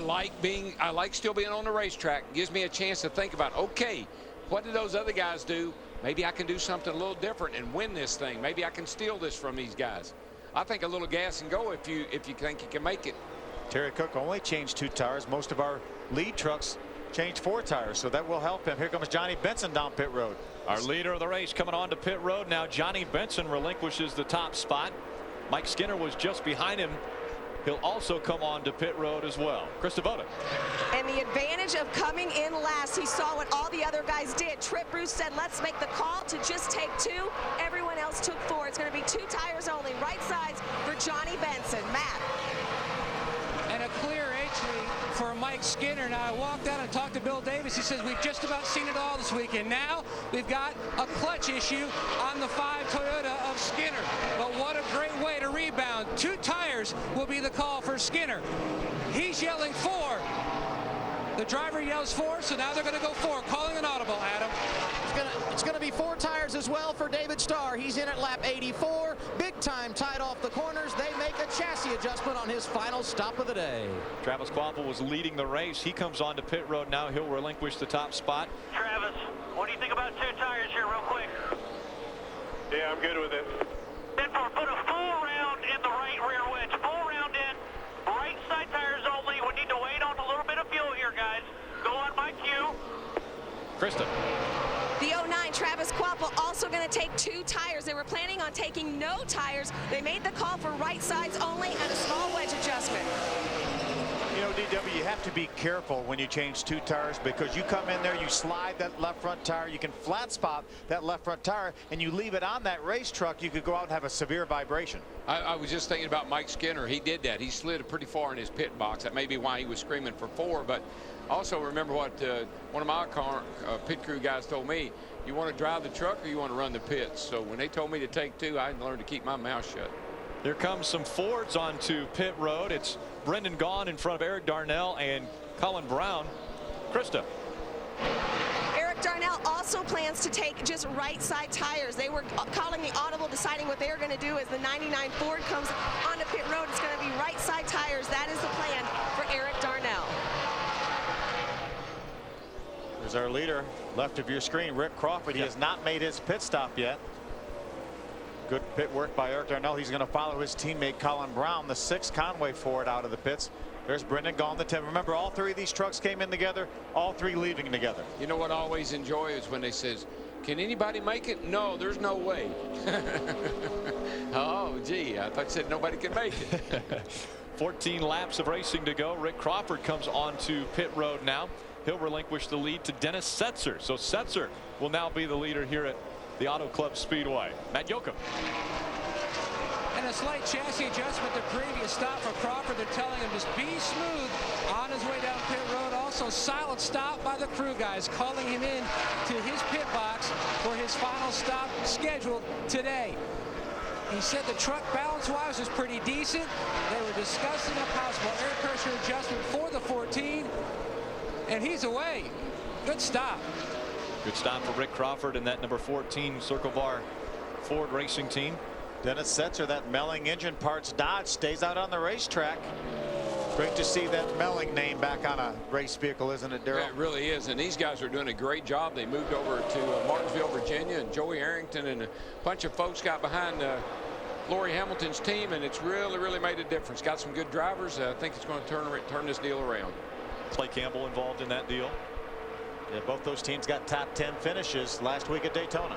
like still being on the racetrack. Gives me a chance to think about, okay, what did those other guys do? Maybe I can do something a little different and win this thing. Maybe I can steal this from these guys. I think a little gas and go if you think you can make it. Terry Cook only changed 2 tires. Most of our lead trucks changed 4 tires, so that will help him. Here comes Johnny Benson down pit road. Our leader of the race coming on to pit road now. Johnny Benson relinquishes the top spot. Mike Skinner was just behind him. He'll also come on to pit road as well. Chris Devoto. And the advantage of coming in last, he saw what all the other guys did. Trip Bruce said, let's make the call to just take 2. Everyone else took 4. It's going to be 2 tires only, right sides for Johnny Benson. Matt. And a clear entry for Mike Skinner. Now, I walked out and talked to Bill Davis. He says we've just about seen it all this weekend. Now we've got a clutch issue on the 5 Toyota of Skinner. But what a great way to rebound. 2 tires will be the call for Skinner. He's yelling 4. The driver yells 4, so now they're going to go 4. Calling an audible, Adam. It's going to be 4 tires as well for David Starr. He's in at lap 84. Big time tied off the corners. They make a chassis adjustment on his final stop of the day. Travis Kvapil was leading the race. He comes on to pit road now. He'll relinquish the top spot. Travis, what do you think about 2 tires here real quick? Yeah, I'm good with it. Then put a full round in the right rear wedge. Full round in. Right side tires only. We need to wait on a little bit of fuel here, guys. Go on my cue. Krista. The 09 Travis Kvapil also going to take 2 tires. They were planning on taking no tires. They made the call for right sides only and a small wedge adjustment. You know, DW, you have to be careful when you change 2 tires because you come in there, you slide that left front tire, you can flat spot that left front tire, and you leave it on that race truck, you could go out and have a severe vibration. I was just thinking about Mike Skinner. He did that. He slid pretty far in his pit box. That may be why he was screaming for 4, but also remember what one of my pit crew guys told me. You want to drive the truck or you want to run the pits? So when they told me to take 2, I learned to keep my mouth shut. Here comes some Fords onto pit road. It's Brendan Gaughan in front of Eric Darnell and Colin Brown. Krista. Eric Darnell also plans to take just right side tires. They were calling the audible, deciding what they're going to do as the 99 Ford comes onto pit road. It's going to be right side tires. That is the plan for Eric Darnell. There's our leader, left of your screen, Rick Crawford. He has not made his pit stop yet. Good pit work by Eric Darnell. He's going to follow his teammate Colin Brown, the 6 Conway Ford, out of the pits. There's Brendan Gaughan, the 10. Remember, all 3 of these trucks came in together, all 3 leaving together. You know what I always enjoy is when they says, can anybody make it? No, there's no way. Oh, gee, I thought you said nobody can make it. 14 laps of racing to go. Rick Crawford comes onto pit road now. He'll relinquish the lead to Dennis Setzer. So Setzer will now be the leader here at the Auto Club Speedway. Matt Yoakum. And a slight chassis adjustment the previous stop for Crawford. They're telling him just be smooth on his way down pit road. Also solid stop by the crew guys, calling him in to his pit box for his final stop scheduled today. He said the truck balance-wise was pretty decent. They were discussing a possible air pressure adjustment for the 14. And he's away. Good stop. Good stop for Rick Crawford and that number 14 Circle Bar Ford racing team. Dennis Setzer, that Melling Engine Parts Dodge, stays out on the racetrack. Great to see that Melling name back on a race vehicle, isn't it, Darrell? Yeah, it really is. And these guys are doing a great job. They moved over to Martinsville, Virginia, and Joey Arrington and a bunch of folks got behind Lori Hamilton's team, and it's really made a difference. Got some good drivers. I think it's going to turn this deal around. Clay Campbell involved in that deal. Yeah, both those teams got top 10 finishes last week at Daytona.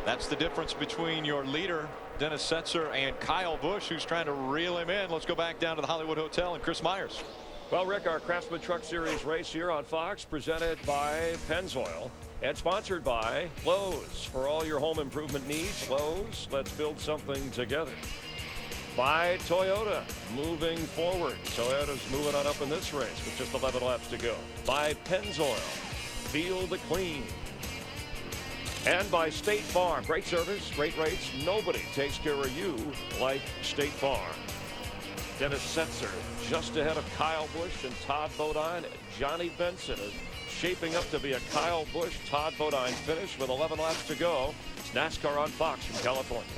That's the difference between your leader, Dennis Setzer, and Kyle Busch, who's trying to reel him in. Let's go back down to the Hollywood Hotel and Chris Myers. Well, Rick, our Craftsman Truck Series race here on Fox, presented by Pennzoil and sponsored by Lowe's. For all your home improvement needs, Lowe's, let's build something together. By Toyota, moving forward. Toyota's moving on up in this race with just 11 laps to go. By Pennzoil, feel the clean. And by State Farm, great service, great rates. Nobody takes care of you like State Farm. Dennis Setzer just ahead of Kyle Busch and Todd Bodine. Johnny Benson is shaping up to be a Kyle Busch, Todd Bodine finish with 11 laps to go. It's NASCAR on Fox from California.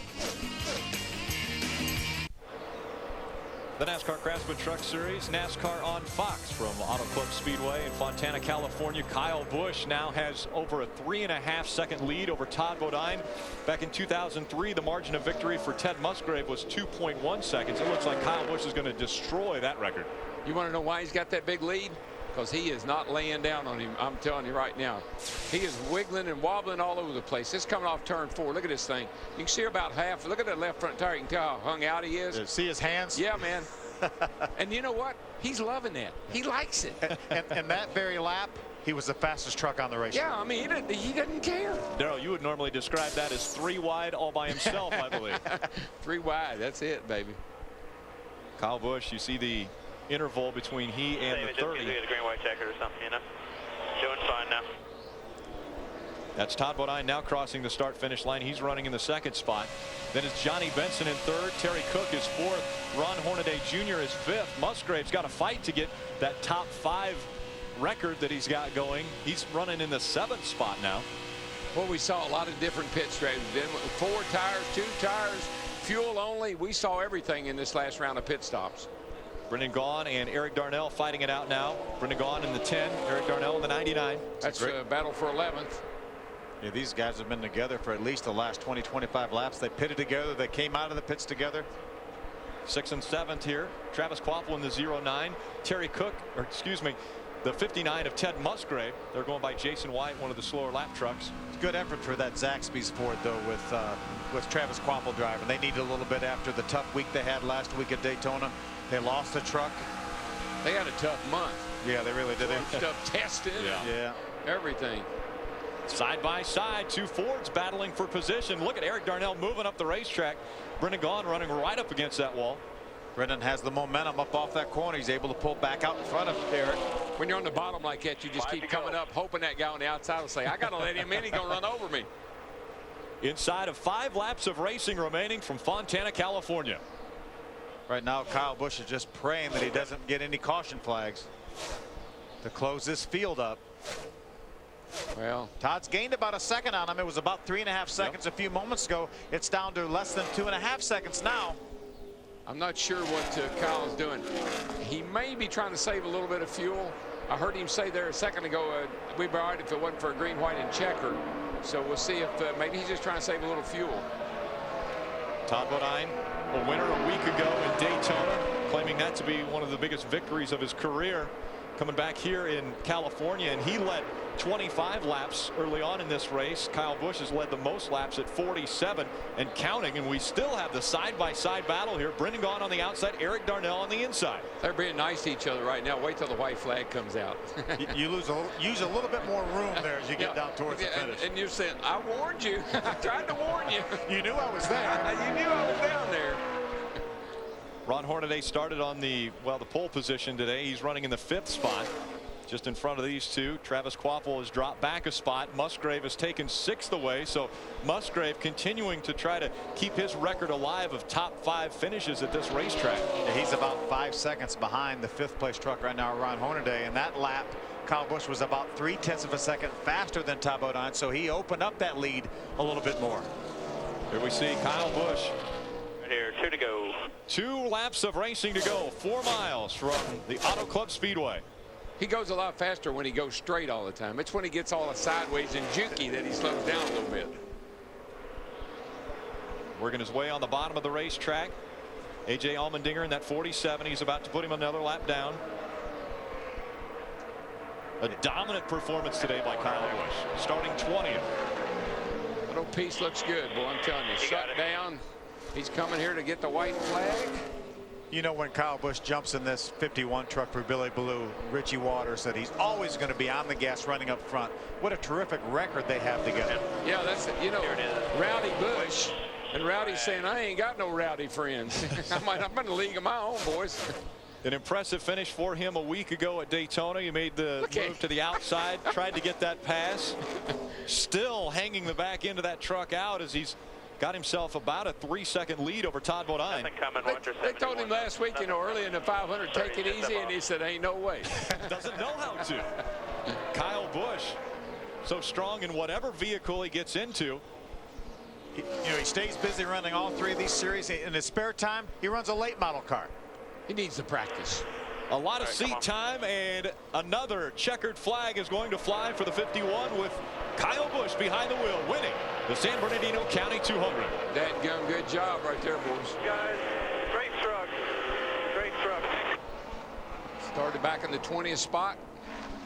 The NASCAR Craftsman Truck Series, NASCAR on Fox from Auto Club Speedway in Fontana, California. Kyle Busch now has over a 3.5-second lead over Todd Bodine. Back in 2003, the margin of victory for Ted Musgrave was 2.1 seconds. It looks like Kyle Busch is going to destroy that record. You want to know why he's got that big lead? Because he is not laying down on him. I'm telling you right now. He is wiggling and wobbling all over the place. It's coming off turn 4. Look at this thing. You can see about half. Look at that left front tire. You can tell how hung out he is. See his hands? Yeah, man. And you know what? He's loving that. He likes it. And that very lap, he was the fastest truck on the race. Yeah, I mean, he doesn't care. Darrell, you would normally describe that as 3 wide all by himself, I believe. 3 wide. That's it, baby. Kyle Busch, you see the interval between he and the 30. Just get a green white checker or something, you know. Doing fine now. That's Todd Bodine now crossing the start-finish line. He's running in the 2nd spot. Then it's Johnny Benson in 3rd. Terry Cook is 4th. Ron Hornaday Jr. is 5th. Musgrave's got to fight to get that top 5 record that he's got going. He's running in the 7th spot now. Well, we saw a lot of different pit strategies. 4 tires, 2 tires, fuel only, we saw everything in this last round of pit stops. Brendan Gaughan and Eric Darnell fighting it out now. Brendan Gaughan in the 10, Eric Darnell in the 99. That's a battle for 11th. Yeah, these guys have been together for at least the last 20-25 laps. They pitted together. They came out of the pits together. 6th and 7th here. Travis Kvapil in the 09. Terry Cook, or excuse me, the 59 of Ted Musgrave. They're going by Jason White, one of the slower lap trucks. Good effort for that Zaxby's Ford, though, with Travis Kvapil driving. They needed a little bit after the tough week they had last week at Daytona. They lost the truck. They had a tough month. Yeah, they really did. Stuff tested. Yeah. Everything. Side by side, two Fords battling for position. Look at Eric Darnell moving up the racetrack. Brendan Gaughan running right up against that wall. Brendan has the momentum up off that corner. He's able to pull back out in front of Eric. When you're on the bottom like that, you just keep coming up, hoping that guy on the outside will say, I got to let him in. He's going to run over me. Inside of 5 laps of racing remaining from Fontana, California. Right now, Kyle Busch is just praying that he doesn't get any caution flags to close this field up. Well, Todd's gained about a second on him. It was about 3.5 seconds a few moments ago. It's down to less than 2.5 seconds now. I'm not sure what Kyle is doing. He may be trying to save a little bit of fuel. I heard him say there a second ago, we'd be all right if it wasn't for a green, white, and checker. So we'll see if maybe he's just trying to save a little fuel. Todd Bodine, a winner a week ago in Daytona, claiming that to be one of the biggest victories of his career. Coming back here in California, and he led 25 laps early on in this race. Kyle Busch has led the most laps at 47 and counting, and we still have the side-by-side battle here. Brendan Gaughan on the outside, Eric Darnell on the inside. They're being nice to each other right now. Wait till the white flag comes out. You use a little bit more room there as you get down towards the finish. And you're saying, I warned you. I tried to warn you. You knew I was there. You knew I was down there. Ron Hornaday started on the pole position today. He's running in the 5th spot, just in front of these two. Travis Kvapil has dropped back a spot. Musgrave has taken 6th away, so Musgrave continuing to try to keep his record alive of top 5 finishes at this racetrack. Yeah, he's about 5 seconds behind the 5th place truck right now, Ron Hornaday. And that lap, Kyle Busch was about 0.3 of a second faster than Todd Bodine, so he opened up that lead a little bit more. Here we see Kyle Busch. Here, 2 to go. 2 laps of racing to go. 4 miles from the Auto Club Speedway. He goes a lot faster when he goes straight all the time. It's when he gets all sideways and jukey that he slows down a little bit. Working his way on the bottom of the racetrack. A.J. Allmendinger in that 47. He's about to put him another lap down. A dominant performance today by Kyle Busch, starting 20th. Little piece looks good, boy. I'm telling you, shut down. He's coming here to get the white flag. You know, when Kyle Busch jumps in this 51 truck for Billy Ballou, Richie Waters said he's always going to be on the gas running up front. What a terrific record they have together. Yeah, that's it. You know, Rowdy Busch. And Rowdy's saying, I ain't got no rowdy friends. I'm in a league of my own, boys. An impressive finish for him a week ago at Daytona. He made the move to the outside, tried to get that pass. Still hanging the back end of that truck out as he's got himself about a 3-second lead over Todd Bodine. They told him last week, you know, early in the 500, take it easy, and he said, ain't no way. Doesn't know how to. Kyle Busch, so strong in whatever vehicle he gets into. He stays busy running all 3 of these series. In his spare time, he runs a late model car. He needs to practice. A lot of seat time, and another checkered flag is going to fly for the 51 with Kyle Busch behind the wheel, winning the San Bernardino County 200. Dadgum, good job right there, boys. Guys, great truck. Great truck. Started back in the 20th spot.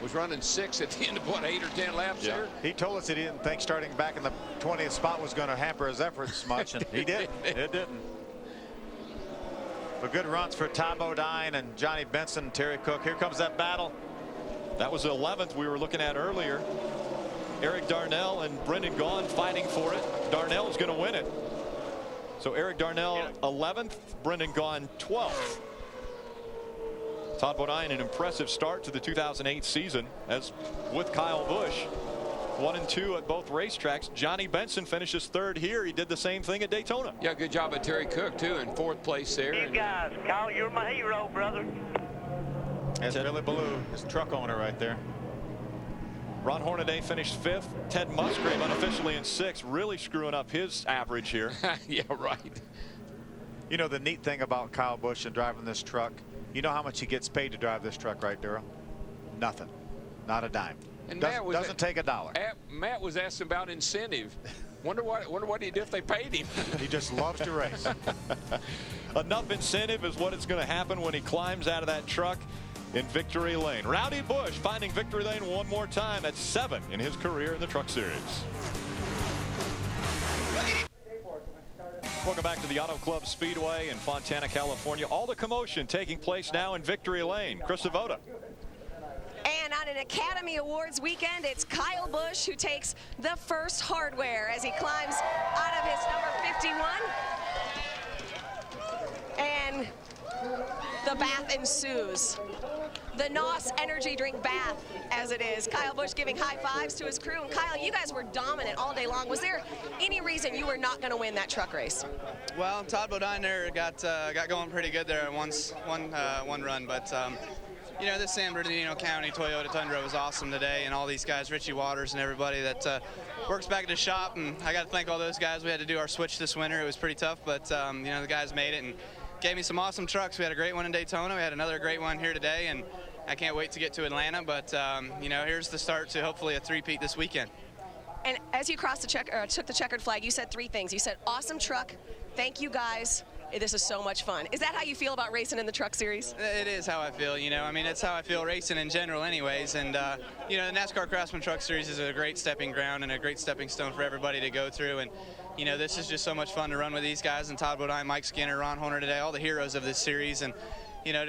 Was running 6 at the end of, what, 8 or 10 laps there? He told us he didn't think starting back in the 20th spot was going to hamper his efforts much, and he didn't. It didn't. But good runs for Todd Bodine and Johnny Benson and Terry Cook. Here comes that battle. That was the 11th we were looking at earlier. Eric Darnell and Brendan Gaughan fighting for it. Darnell's going to win it. So Eric Darnell 11th, Brendan Gaughan 12th. Todd Bodine, an impressive start to the 2008 season, as with Kyle Busch. 1 and 2 at both racetracks. Johnny Benson finishes 3rd here. He did the same thing at Daytona. Yeah, good job at Terry Cook, too, in 4th place there. These guys, Kyle, you're my hero, brother. That's Billy Ballou, his truck owner right there. Ron Hornaday finished 5th. Ted Musgrave unofficially in 6th, really screwing up his average here. Yeah, right. You know, the neat thing about Kyle Busch and driving this truck, you know how much he gets paid to drive this truck, right, Daryl? Nothing. Not a dime. And Doesn't take a dollar. Matt was asking about incentive. Wonder what he'd do if they paid him. He just loves to race. Enough incentive is what it's going to happen when he climbs out of that truck in victory lane. Rowdy Busch finding victory lane one more time at 7 in his career in the Truck Series. Welcome back to the Auto Club Speedway in Fontana, California. All the commotion taking place now in victory lane. Chris Savoda. And on an Academy Awards weekend, it's Kyle Busch who takes the first hardware as he climbs out of his number 51. And the bath ensues. The NOS energy drink bath, as it is. Kyle Busch giving high fives to his crew. And Kyle, you guys were dominant all day long. Was there any reason you were not going to win that truck race? Well, Todd Bodine there got going pretty good there in one run, but you know, this San Bernardino County Toyota Tundra was awesome today, and all these guys, Richie Waters and everybody that works back at the shop, and I got to thank all those guys. We had to do our switch this winter. It was pretty tough, but you know, the guys made it and gave me some awesome trucks. We had a great one in Daytona. We had another great one here today, and I can't wait to get to Atlanta, but you know, here's the start to hopefully a three-peat this weekend. And as you crossed the took the checkered flag, you said 3 things. You said, awesome truck, thank you guys, this is so much fun. Is that how you feel about racing in the Truck Series? It is how I feel, you know. I mean, it's how I feel racing in general anyways. And, you know, the NASCAR Craftsman Truck Series is a great stepping ground and a great stepping stone for everybody to go through. And, you know, this is just so much fun to run with these guys. And Todd Bodine, Mike Skinner, Ron Horner today, all the heroes of this series. And, you know,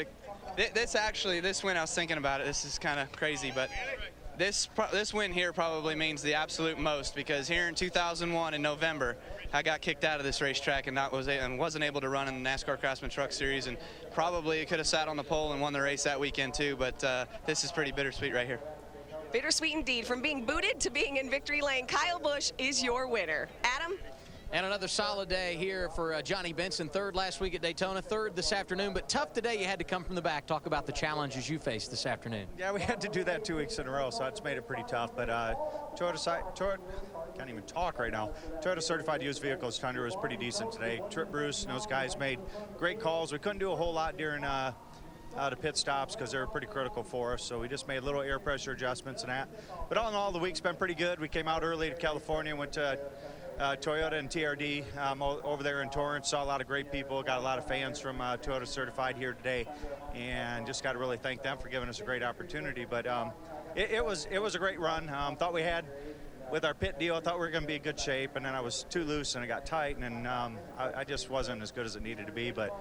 this win, I was thinking about it. This is kind of crazy, but this win here probably means the absolute most, because here in 2001 in November, I got kicked out of this racetrack and wasn't able to run in the NASCAR Craftsman Truck Series, and probably could have sat on the pole and won the race that weekend too, but this is pretty bittersweet right here. Bittersweet indeed. From being booted to being in victory lane, Kyle Busch is your winner. Adam? And another solid day here for Johnny Benson. 3rd last week at Daytona, 3rd this afternoon. But tough today. You had to come from the back. Talk about the challenges you faced this afternoon. Yeah, we had to do that 2 weeks in a row, so it's made it pretty tough. But Toyota can't even talk right now. Toyota certified used vehicles Tundra was pretty decent today. Trip Bruce and those guys made great calls. We couldn't do a whole lot during the pit stops because they were pretty critical for us, so we just made little air pressure adjustments and that. But all in all, the week's been pretty good. We came out early to California, went to Toyota and TRD over there in Torrance, saw a lot of great people, got a lot of fans from Toyota Certified here today, and just got to really thank them for giving us a great opportunity. But it was a great run. Thought we had, with our pit deal, I thought we were going to be in good shape, and then I was too loose and it got tight, and I just wasn't as good as it needed to be. But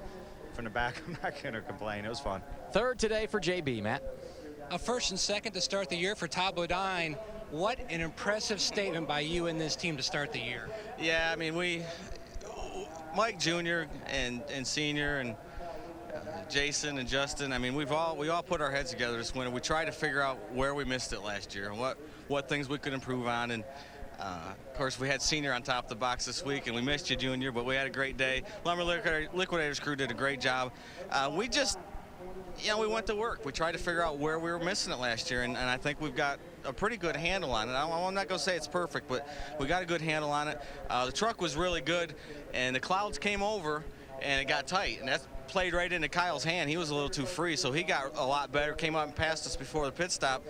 from the back, I'm not going to complain. It was fun. 3rd today for JB, Matt. A 1st and 2nd to start the year for Todd Bodine. What an impressive statement by you and this team to start the year. Yeah, I mean, Mike Jr. and Senior and Jason and Justin, I mean, we all put our heads together this winter. We tried to figure out where we missed it last year and what things we could improve on. And of course, we had Senior on top of the box this week, and we missed you, Junior, but we had a great day. Lumber Liquidators crew did a great job. We just, you know, we went to work. We tried to figure out where we were missing it last year, and I think we've got a pretty good handle on it. I'm not going to say it's perfect, but we got a good handle on it. The truck was really good, and the clouds came over, and it got tight, and that played right into Kyle's hand. He was a little too free, so he got a lot better, came up and passed us before the pit stop.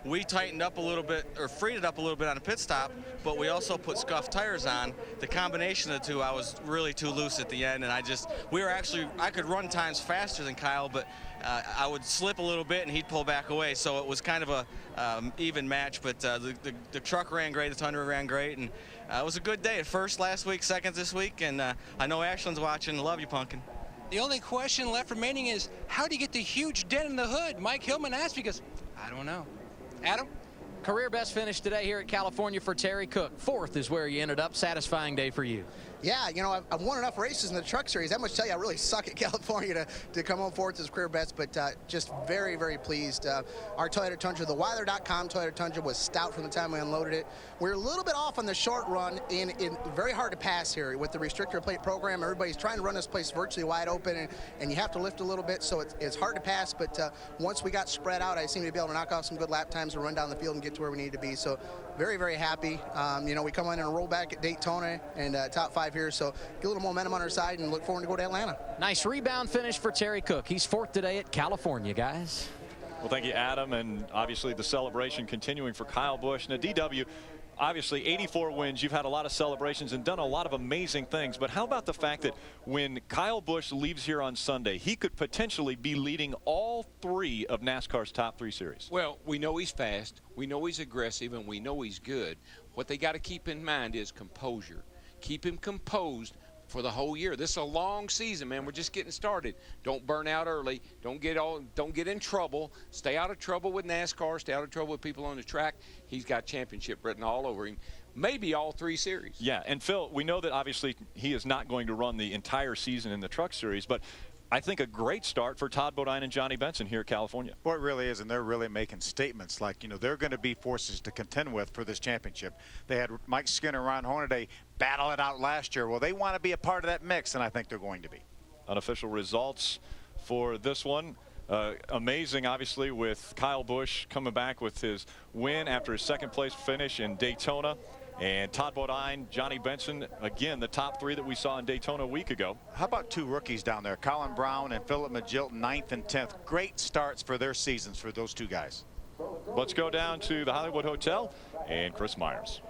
We tightened up a little bit, or freed it up a little bit on the pit stop, but we also put scuffed tires on. The combination of the two, I was really too loose at the end, and I could run times faster than Kyle, but I would slip a little bit and he'd pull back away, so it was kind of a even match. But the truck ran great, the Tundra ran great, and it was a good day. 1st last week, 2nd this week, and I know Ashland's watching. Love you, Pumpkin. The only question left remaining is, how do you get the huge dent in the hood? Mike Hillman asked because I don't know. Adam? Career best finish today here at California for Terry Cook. 4th is where you ended up. Satisfying day for you. Yeah, you know, I've won enough races in the Truck Series. I must tell you, I really suck at California to come home 4th as career best, but just very, very pleased. Our Toyota Tundra, the Weiler.com Toyota Tundra was stout from the time we unloaded it. We're a little bit off on the short run, in very hard to pass here with the restrictor plate program. Everybody's trying to run this place virtually wide open, and you have to lift a little bit, so it's hard to pass, but once we got spread out, I seem to be able to knock off some good lap times and run down the field and get to where we need to be. So very, very happy. You know, we come in and roll back at Daytona and top 5 drive here. So get a little momentum on our side and look forward to go to Atlanta. Nice rebound finish for Terry Cook. He's 4th today at California, guys. Well, thank you, Adam, and obviously the celebration continuing for Kyle Busch. Now, DW, obviously 84 wins. You've had a lot of celebrations and done a lot of amazing things. But how about the fact that when Kyle Busch leaves here on Sunday, he could potentially be leading all 3 of NASCAR's top 3 series? Well, we know he's fast, we know he's aggressive, and we know he's good. What they got to keep in mind is composure. Keep him composed for the whole year. This is a long season, man. We're just getting started. Don't burn out early. Don't get in trouble. Stay out of trouble with NASCAR. Stay out of trouble with people on the track. He's got championship written all over him. Maybe all 3 series. Yeah, and Phil, we know that obviously he is not going to run the entire season in the Truck Series, but I think a great start for Todd Bodine and Johnny Benson here in California. Well, it really is, and they're really making statements like, they're going to be forces to contend with for this championship. They had Mike Skinner and Ron Hornaday battle it out last year. Well, they want to be a part of that mix, and I think they're going to be. Unofficial results for this one. Amazing, obviously, with Kyle Busch coming back with his win after his 2nd place finish in Daytona. And Todd Bodine, Johnny Benson, again, the top 3 that we saw in Daytona a week ago. How about 2 rookies down there, Colin Brown and Philip Magilton, 9th and 10th. Great starts for their seasons for those 2 guys. Let's go down to the Hollywood Hotel and Chris Myers.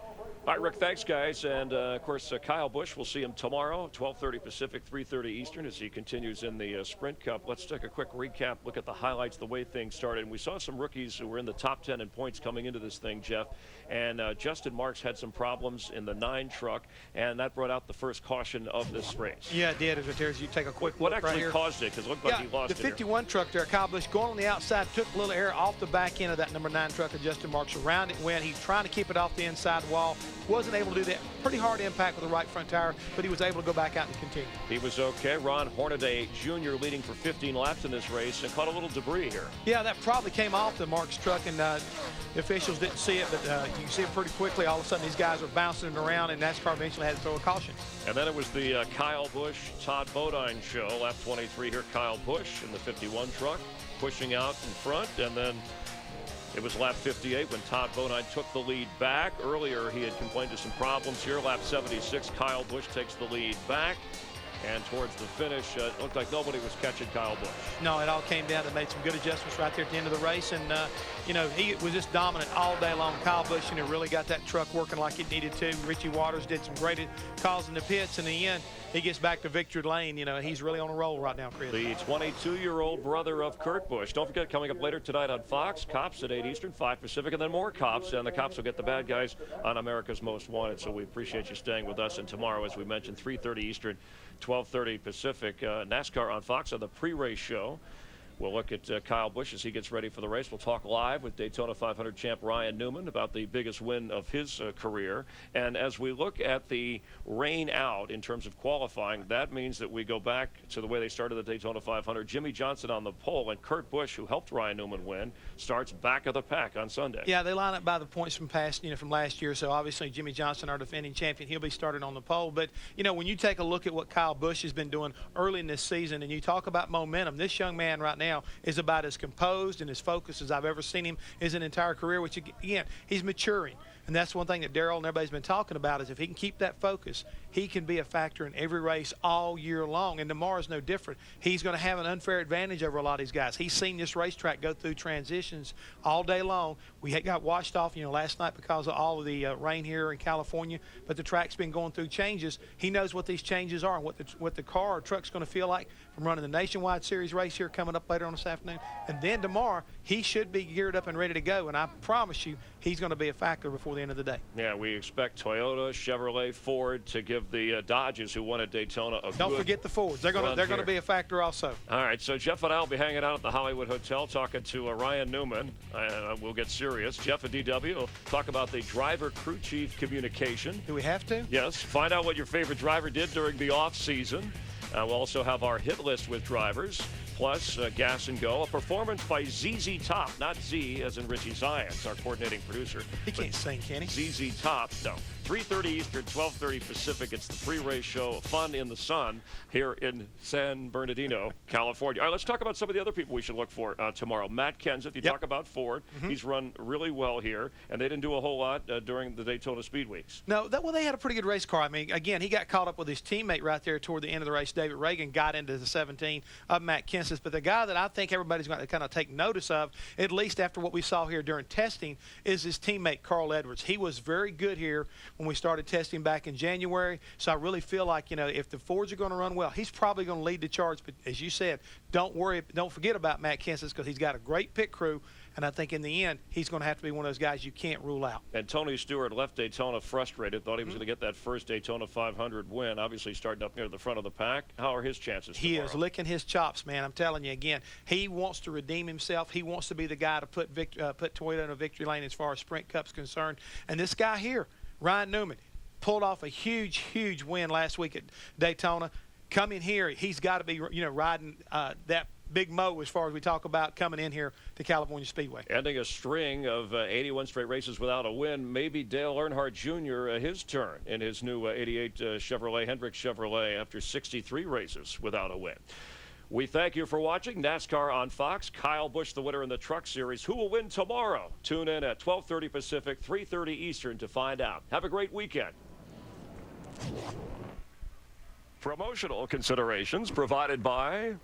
All right, Rick, thanks, guys. And, of course, Kyle Busch, we'll see him tomorrow, 12:30 Pacific, 3:30 Eastern, as he continues in the Sprint Cup. Let's take a quick recap, look at the highlights, the way things started. And we saw some rookies who were in the top 10 in points coming into this thing, Jeff. And Justin Marks had some problems in the 9 truck, and that brought out the first caution of this race. Yeah, it did. As you take a quick What look actually right here. caused it? Because it looked like he lost the it here. 51 truck there, Kyle Busch going on the outside, took a little air off the back end of that number 9 truck of Justin Marks. Around it went. He's trying to keep it off the inside wall. Wasn't able to do that. Pretty hard impact with the right front tire, but he was able to go back out and continue. He was okay. Ron Hornaday Jr. leading for 15 laps in this race and caught a little debris here. Yeah, that probably came off the Marks truck, and the officials didn't see it, but you can see it pretty quickly. All of a sudden, these guys were bouncing it around, and NASCAR eventually had to throw a caution. And then it was the Kyle Busch, Todd Bodine show. Lap 23 here, Kyle Busch in the 51 truck, pushing out in front, and then it was lap 58 when Todd Bodine took the lead back. Earlier, he had complained of some problems here. Lap 76, Kyle Busch takes the lead back. And towards the finish, it looked like nobody was catching Kyle Busch. No, it all came down. They made some good adjustments right there at the end of the race. And, he was just dominant all day long. Kyle Busch, really got that truck working like it needed to. Richie Waters did some great calls in the pits. In the end, he gets back to victory lane. He's really on a roll right now, Chris. The 22-year-old brother of Kurt Busch. Don't forget, coming up later tonight on Fox, Cops at 8 Eastern, 5 Pacific, and then more Cops. And the Cops will get the bad guys on America's Most Wanted. So we appreciate you staying with us. And tomorrow, as we mentioned, 3:30 Eastern, 12:30 Pacific, NASCAR on Fox on the pre-race show. We'll look at Kyle Busch as he gets ready for the race. We'll talk live with Daytona 500 champ Ryan Newman about the biggest win of his career. And as we look at the rain out in terms of qualifying, that means that we go back to the way they started the Daytona 500. Jimmy Johnson on the pole, and Kurt Busch, who helped Ryan Newman win, starts back of the pack on Sunday. Yeah, they line up by the points from from last year. So obviously Jimmy Johnson, our defending champion, he'll be starting on the pole. But, when you take a look at what Kyle Busch has been doing early in this season, and you talk about momentum, this young man right now is about as composed and as focused as I've ever seen him his entire career, which, again, he's maturing. And that's one thing that Darrell and everybody's been talking about is if he can keep that focus, he can be a factor in every race all year long. And tomorrow's no different. He's going to have an unfair advantage over a lot of these guys. He's seen this racetrack go through transitions all day long. We got washed off, last night because of all of the rain here in California. But the track's been going through changes. He knows what these changes are and what the car or truck's going to feel like from running the Nationwide Series race here coming up later on this afternoon. And then tomorrow, he should be geared up and ready to go. And I promise you, he's going to be a factor before the end of the day. Yeah, we expect Toyota, Chevrolet, Ford to give the Dodges, who won at Daytona, a Don't forget the Fords. They're going to be a factor also. All right, so Jeff and I will be hanging out at the Hollywood Hotel talking to Ryan Newman. We'll get serious. Jeff and DW will talk about the driver crew chief communication. Do we have to? Yes. Find out what your favorite driver did during the off season. We'll also have our hit list with drivers. Plus, Gas and Go, a performance by ZZ Top, not Z as in Richie Zions, our coordinating producer. He can't sing, can he? ZZ Top, no. 3:30 Eastern, 12:30 Pacific. It's the pre-race show, Fun in the Sun, here in San Bernardino, California. All right, let's talk about some of the other people we should look for tomorrow. Matt Kenseth, you talk about Ford. He's run really well here, and they didn't do a whole lot during the Daytona Speed Weeks. No, well, they had a pretty good race car. I mean, again, he got caught up with his teammate right there toward the end of the race. David Reagan got into the 17 of Matt Kenseth. But the guy that I think everybody's going to kind of take notice of, at least after what we saw here during testing, is his teammate, Carl Edwards. He was very good here when we started testing back in January. So I really feel like, you know, if the Fords are going to run well, he's probably going to lead the charge. But as you said, don't forget about Matt Kenseth, because he's got a great pit crew. And I think in the end, he's going to have to be one of those guys you can't rule out. And Tony Stewart left Daytona frustrated, thought he was going to get that first Daytona 500 win, obviously starting up near the front of the pack. How are his chances He tomorrow? is licking his chops, man. I'm telling you again, he wants to redeem himself. He wants to be the guy to put Toyota in a victory lane as far as Sprint Cup's concerned. And this guy here, Ryan Newman, pulled off a huge, huge win last week at Daytona. Coming here, he's got to be, you know, riding that big mo as far as we talk about coming in here to California Speedway. Ending a string of 81 straight races without a win. Maybe Dale Earnhardt Jr. His turn in his new 88 Chevrolet, Hendrick Chevrolet, after 63 races without a win. We thank you for watching NASCAR on Fox. Kyle Busch, the winner in the Truck Series. Who will win tomorrow? Tune in at 12:30 Pacific, 3:30 Eastern to find out. Have a great weekend. Promotional considerations provided by